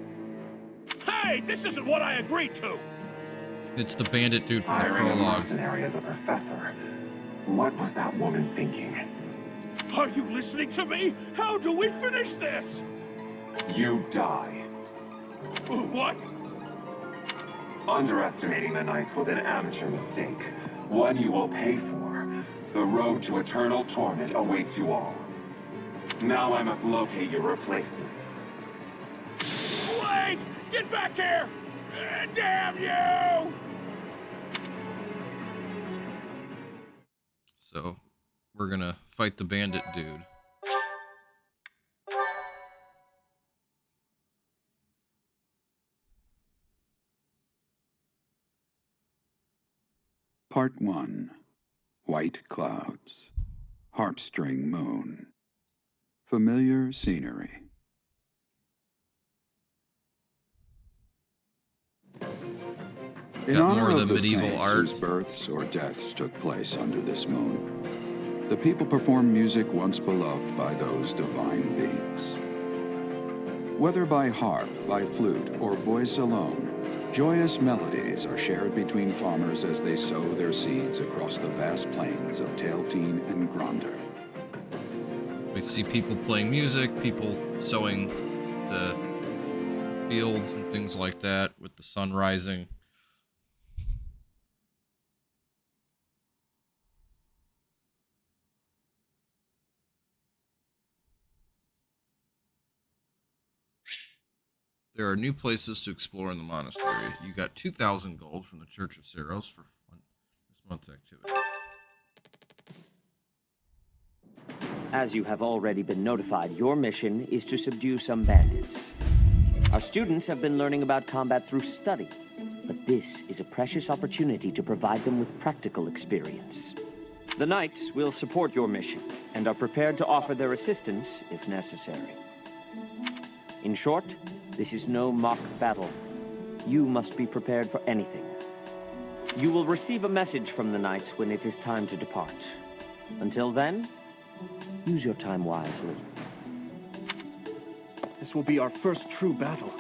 Hey, this isn't what I agreed to. It's the bandit dude from the Hiring a prologue. mercenary as a professor. What was that woman thinking? Are you listening to me? How do we finish this? You die. What? Underestimating the Knights was an amateur mistake. One you will pay for. The road to eternal torment awaits you all. Now I must locate your replacements. Wait! Get back here! Damn you! So, we're gonna fight the bandit dude. Part 1. White Clouds. Heartstring Moon. Familiar scenery. In Got honor more of of the the medieval saints art. whose births or deaths took place under this moon, the people perform music once beloved by those divine beings. Whether by harp, by flute, or voice alone, joyous melodies are shared between farmers as they sow their seeds across the vast plains of Tailteen and Gronder. We see people playing music, people sowing the fields and things like that with the sun rising. There are new places to explore in the monastery. You got 2,000 gold from the Church of Ceros for this month's activity. As you have already been notified, your mission is to subdue some bandits. Our students have been learning about combat through study, but this is a precious opportunity to provide them with practical experience. The Knights will support your mission and are prepared to offer their assistance if necessary. In short, this is no mock battle. You must be prepared for anything. You will receive a message from the Knights when it is time to depart. Until then, use your time wisely. This will be our first true battle.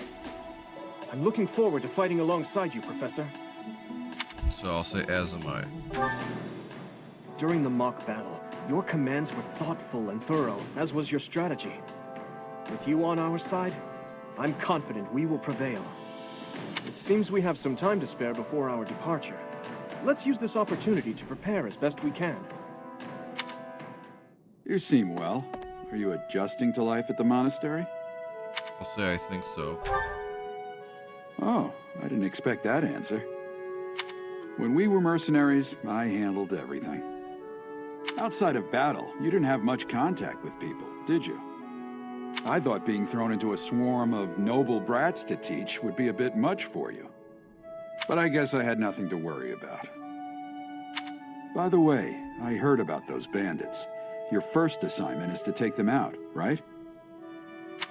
I'm looking forward to fighting alongside you, Professor. So I'll say as am I. During the mock battle, your commands were thoughtful and thorough, as was your strategy. With you on our side, I'm confident we will prevail. It seems we have some time to spare before our departure. Let's use this opportunity to prepare as best we can. You seem well. Are you adjusting to life at the monastery? I'll say I think so. Oh, I didn't expect that answer. When we were mercenaries, I handled everything. Outside of battle, you didn't have much contact with people, did you? I thought being thrown into a swarm of noble brats to teach would be a bit much for you. But I guess I had nothing to worry about. By the way, I heard about those bandits. Your first assignment is to take them out, right?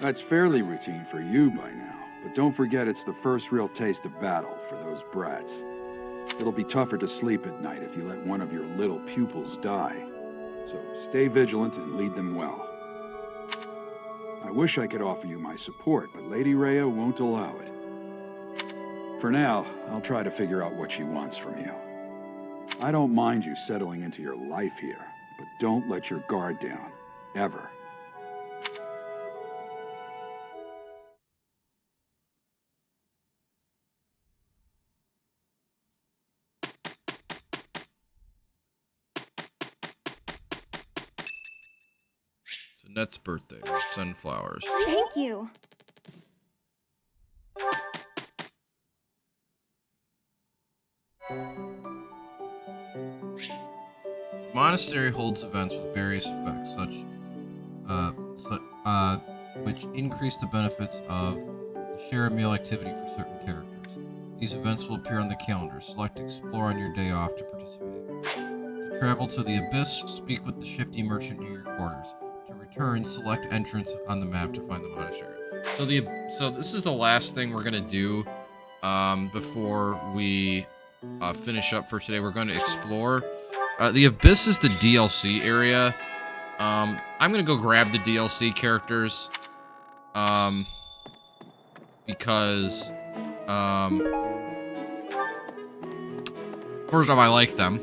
That's fairly routine for you by now, but don't forget it's the first real taste of battle for those brats. It'll be tougher to sleep at night if you let one of your little pupils die. So stay vigilant and lead them well. I wish I could offer you my support, but Lady Rhea won't allow it. For now, I'll try to figure out what she wants from you. I don't mind you settling into your life here, but don't let your guard down, ever. It's Annette's birthday. Sunflowers. Thank you. Monastery holds events with various effects, which increase the benefits of the share a meal activity for certain characters. These events will appear on the calendar. Select Explore on your day off to participate. To travel to the Abyss, speak with the shifty merchant near your quarters. To return, select entrance on the map to find the monastery. So this is the last thing we're gonna do before we finish up for today. We're going to explore. The Abyss is the DLC area. I'm gonna go grab the DLC characters. Because first off, I like them.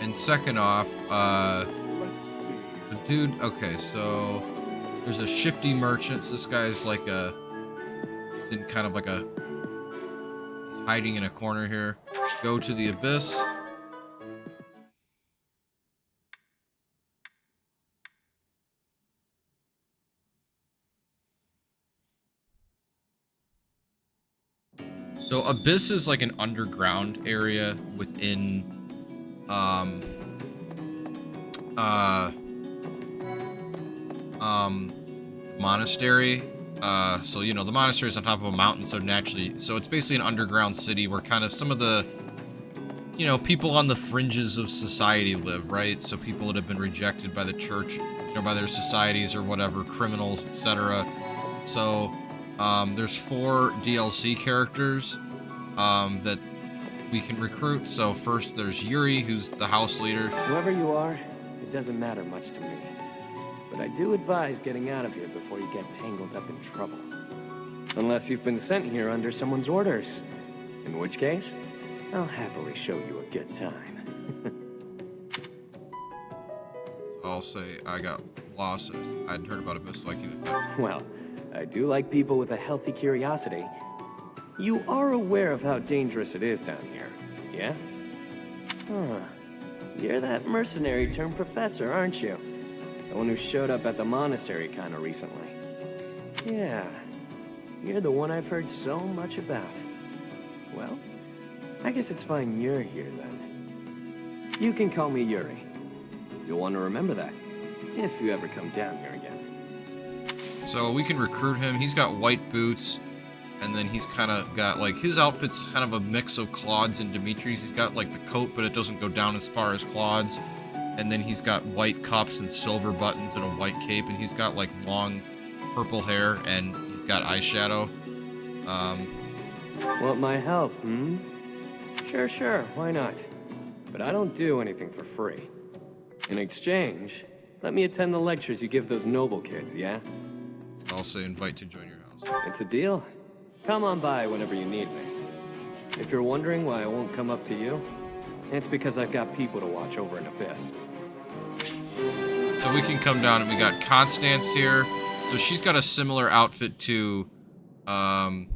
And second off, let's see. The dude, okay, so there's a shifty merchant. So this guy's like he's in kind of like he's hiding in a corner here. Go to the Abyss. So Abyss is like an underground area within monastery. So you know the monastery is on top of a mountain, so naturally, so it's basically an underground city where kind of some of the, you know, people on the fringes of society live, right? So people that have been rejected by the church, you know, by their societies or whatever, criminals, etc. So there's 4 DLC characters that we can recruit. So first there's Yuri, who's the house leader. Whoever you are, it doesn't matter much to me. But I do advise getting out of here before you get tangled up in trouble. Unless you've been sent here under someone's orders. In which case, I'll happily show you a good time. I'll say I got lost. I hadn't heard about it, so I can affect. Well, I do like people with a healthy curiosity. You are aware of how dangerous it is down here, yeah? Huh. You're that mercenary turned professor, aren't you? The one who showed up at the monastery kinda recently. Yeah. You're the one I've heard so much about. Well, I guess it's fine you're here then. You can call me Yuri. You'll want to remember that, if you ever come down here again. So we can recruit him. He's got white boots, and then he's kind of got, like, his outfit's kind of a mix of Claude's and Dimitri's. He's got, like, the coat, but it doesn't go down as far as Claude's. And then he's got white cuffs and silver buttons and a white cape, and he's got, like, long purple hair, and he's got eyeshadow. Want my help, hmm? Sure, why not? But I don't do anything for free. In exchange, let me attend the lectures you give those noble kids, yeah? I'll say invite to join your house. It's a deal. Come on by whenever you need me. If you're wondering why I won't come up to you, it's because I've got people to watch over in Abyss. So we can come down, and we got Constance here. So she's got a similar outfit to, so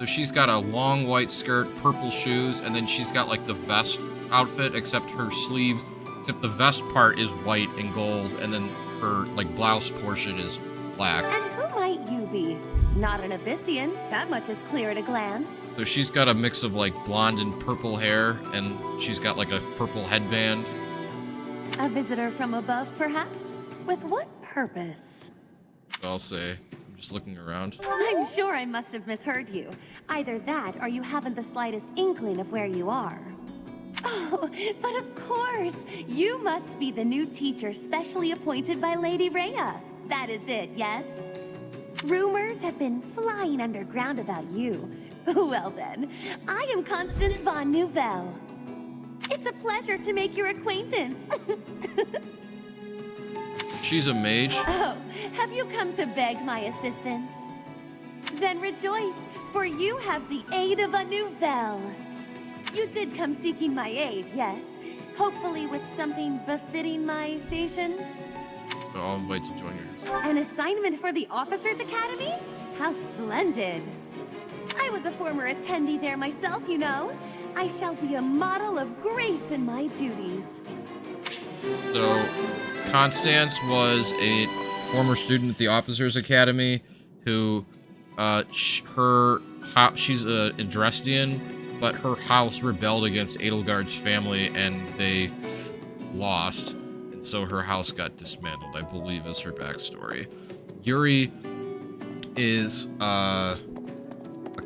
she's got a long white skirt, purple shoes, and then she's got, like, the vest outfit, except her sleeves, except the vest part is white and gold, and then her, like, blouse portion is black. And who might you be? Not an Abyssian. That much is clear at a glance. So she's got a mix of, like, blonde and purple hair, and she's got, like, a purple headband. A visitor from above, perhaps? With what purpose? So I'll say, I'm just looking around. I'm sure I must have misheard you. Either that, or you haven't the slightest inkling of where you are. Oh, but of course! You must be the new teacher specially appointed by Lady Rhea. That is it, yes? Rumors have been flying underground about you. Well then, I am Constance von Nouvelle. It's a pleasure to make your acquaintance. She's a mage. Oh, have you come to beg my assistance? Then rejoice, for you have the aid of a Nouvelle. You did come seeking my aid, yes. Hopefully with something befitting my station. So I'll invite you to join yours. An assignment for the Officers Academy? How splendid. I was a former attendee there myself, you know. I shall be a model of grace in my duties. So, Constance was a former student at the Officers Academy who, she's a Adrestian, but her house rebelled against Edelgard's family and they lost, and so her house got dismantled, I believe is her backstory. Yuri is, a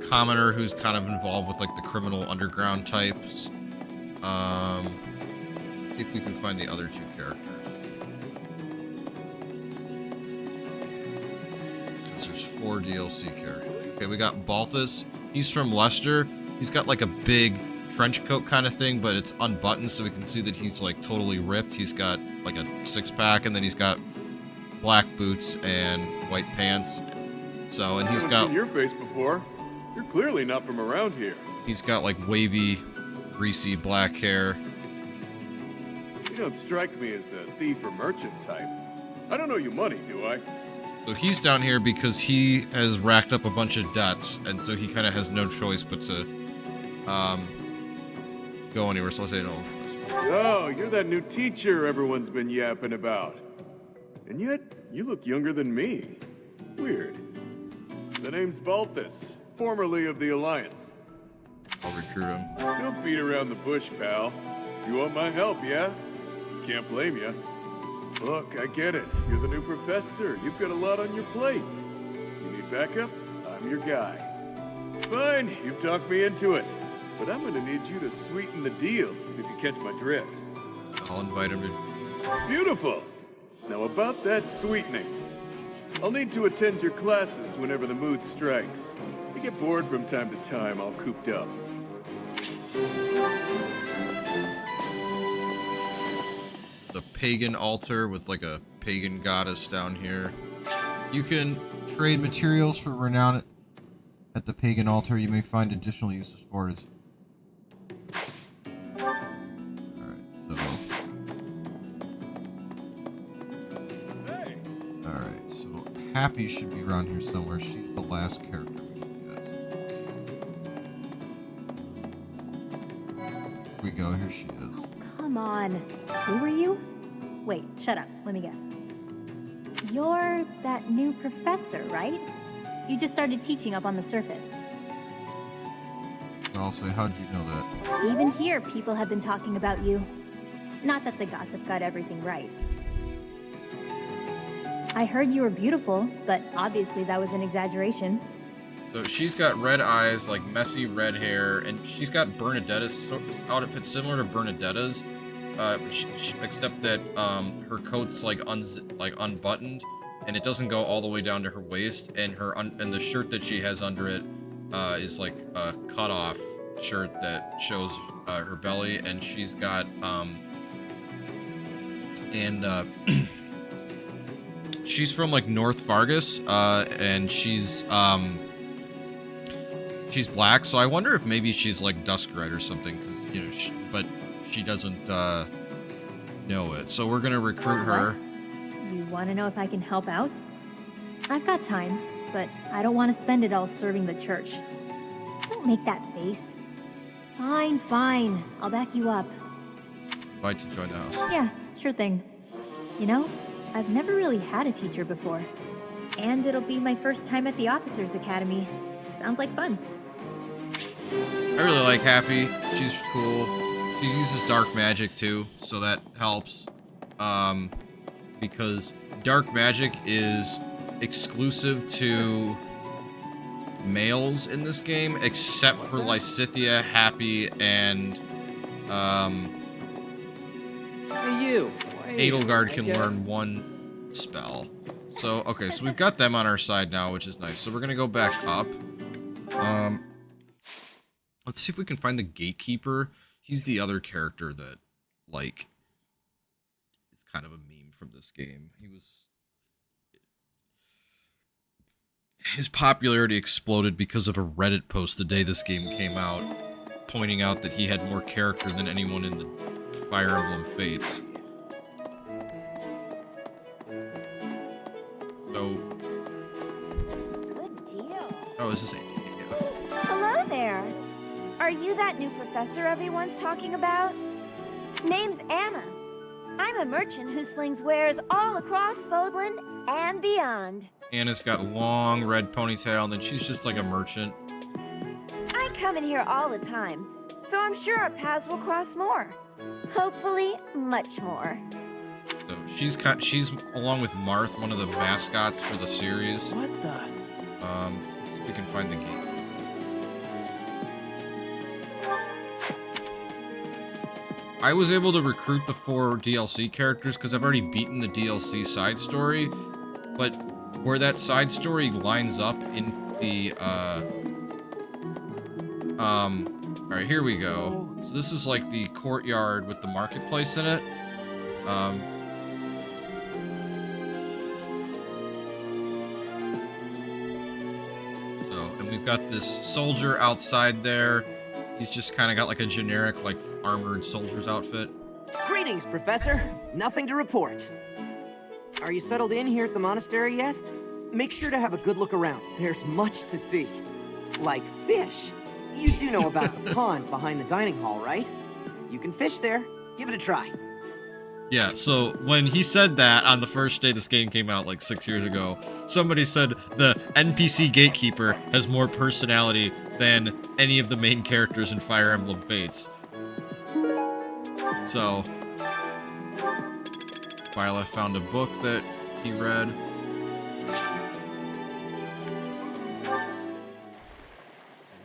commoner who's kind of involved with, like, the criminal underground types. See if we can find the other two characters. Because there's 4 DLC characters. Okay, we got Balthus. He's from Leicester. He's got, like, a big trench coat kind of thing, but it's unbuttoned, so we can see that he's, like, totally ripped. He's got, like, a six-pack, and then he's got black boots and white pants. So, and he's got... I haven't seen your face before. You're clearly not from around here. He's got, like, wavy, greasy black hair. You don't strike me as the thief or merchant type. I don't owe you money, do I? So he's down here because he has racked up a bunch of debts, and so he kind of has no choice but to go anywhere. So I'll say no. Oh, you're that new teacher everyone's been yapping about. And yet, you look younger than me. Weird. The name's Balthus, formerly of the Alliance. I'll recruit him. Don't beat around the bush, pal. You want my help, yeah? Can't blame you. Look, I get it. You're the new professor. You've got a lot on your plate. You need backup? I'm your guy. Fine, you've talked me into it. But I'm gonna need you to sweeten the deal, if you catch my drift. I'll invite him to... Beautiful! Now about that sweetening. I'll need to attend your classes whenever the mood strikes. I get bored from time to time, all cooped up. The pagan altar with, like, a pagan goddess down here. You can trade materials for renown at the pagan altar. You may find additional uses for it. Happy should be around here somewhere. She's the last character we should get. Here we go. Here she is. Come on. Who are you? Wait, shut up. Let me guess. You're that new professor, right? You just started teaching up on the surface. I'll say, how'd you know that? Even here, people have been talking about you. Not that the gossip got everything right. I heard you were beautiful, but obviously that was an exaggeration. So she's got red eyes, like messy red hair, and she's got Bernadetta's outfit similar to Bernadetta's, except that her coat's like unbuttoned, and it doesn't go all the way down to her waist, and and the shirt that she has under it is like a cut-off shirt that shows her belly, and she's got she's from like North Fargus, and she's black, so I wonder if maybe she's like Dusk Red or something, because you know, but she doesn't know it. So we're gonna recruit her. You want to know if I can help out? I've got time, but I don't want to spend it all serving the church. Don't make that face. Fine, fine. I'll back you up. Invite to join the house. Yeah, sure thing. You know, I've never really had a teacher before. And it'll be my first time at the Officers Academy. Sounds like fun. I really like Happy. She's cool. She uses dark magic too, so that helps. Because dark magic is exclusive to males in this game, except for Lysithea, Happy, and Hey, you. Edelgard can learn one spell. So, okay, so we've got them on our side now, which is nice. So we're gonna go back up. Let's see if we can find the Gatekeeper. He's the other character that, like, is kind of a meme from this game. His popularity exploded because of a Reddit post the day this game came out, pointing out that he had more character than anyone in the Fire Emblem Fates. So... Good deal. Oh, is this it? Hello there. Are you that new professor everyone's talking about? Name's Anna. I'm a merchant who slings wares all across Fodlan and beyond. Anna's got long red ponytail, and then she's just like a merchant. I come in here all the time, so I'm sure our paths will cross more. Hopefully, much more. So she's along with Marth, one of the mascots for the series. What the? Let's see if we can find the gate. I was able to recruit the 4 DLC characters because I've already beaten the DLC side story, but where that side story lines up in the, alright, here we go. So this is like the courtyard with the marketplace in it. And we've got this soldier outside there. He's just kind of got like a generic, like, armored soldier's outfit. Greetings, Professor. Nothing to report. Are you settled in here at the monastery yet? Make sure to have a good look around. There's much to see. Like fish. You do know about the pond behind the dining hall, right? You can fish there. Give it a try. Yeah, so when he said that on the first day this game came out, like 6 years ago, somebody said the NPC Gatekeeper has more personality than any of the main characters in Fire Emblem Fates. So, Byleth found a book that he read.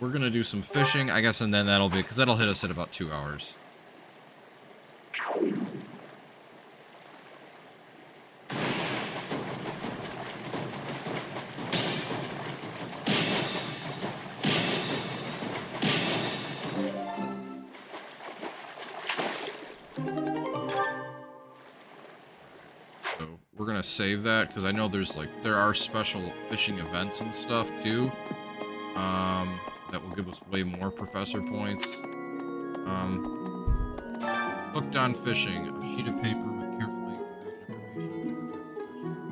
We're gonna do some fishing, I guess, and then that'll be, because that'll hit us at about 2 hours. We're gonna save that because I know there are special fishing events and stuff too, that will give us way more professor points. Hooked on fishing, a sheet of paper with carefully information.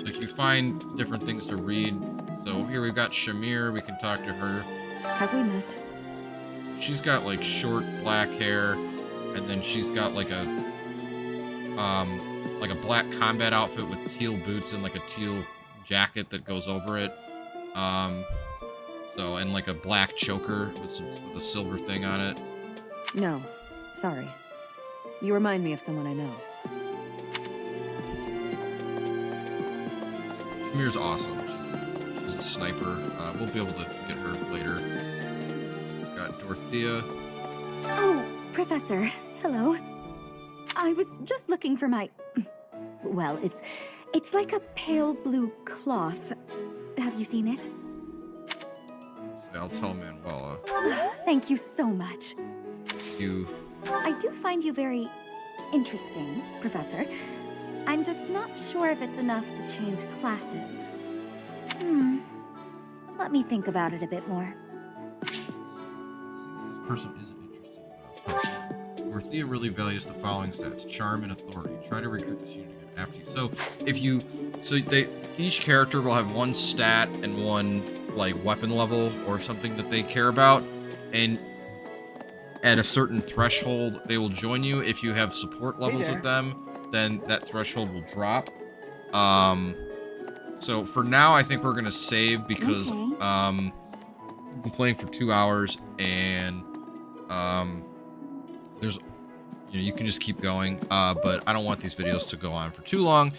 like you find different things to read. So here we've got Shamir. We can talk to her. Have we met? She's got like short black hair, and then she's got like a black combat outfit with teal boots and like a teal jacket that goes over it. So and like a black choker with a silver thing on it. No, sorry. You remind me of someone I know. Shamir's awesome. She's a sniper. We'll be able to get her later. Got Dorothea. Oh, Professor. Hello. I was just looking for my... Well, it's like a pale blue cloth. Have you seen it? I'll tell Manuela. Thank you so much. You... I do find you very interesting, Professor. I'm just not sure if it's enough to change classes. Let me think about it a bit more. This person isn't interested in us. Dorothea really values the following stats: charm and authority. Try to recruit this unit again after you. So each character will have one stat and one like weapon level or something that they care about, and at a certain threshold they will join you. If you have support levels with them, then that threshold will drop. So for now I think we're gonna save because we've been playing for 2 hours, and there's you can just keep going, but I don't want these videos to go on for too long.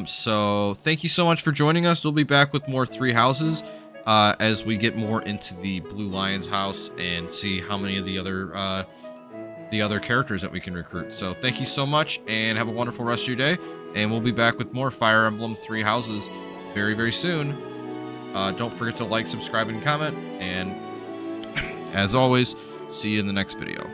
So thank you so much for joining us. We'll be back with more Three Houses as we get more into the Blue Lion's house and see how many of the other characters that we can recruit. So thank you so much, and have a wonderful rest of your day, and we'll be back with more Fire Emblem Three Houses very, very soon. Don't forget to like, subscribe, and comment, and as always, see you in the next video.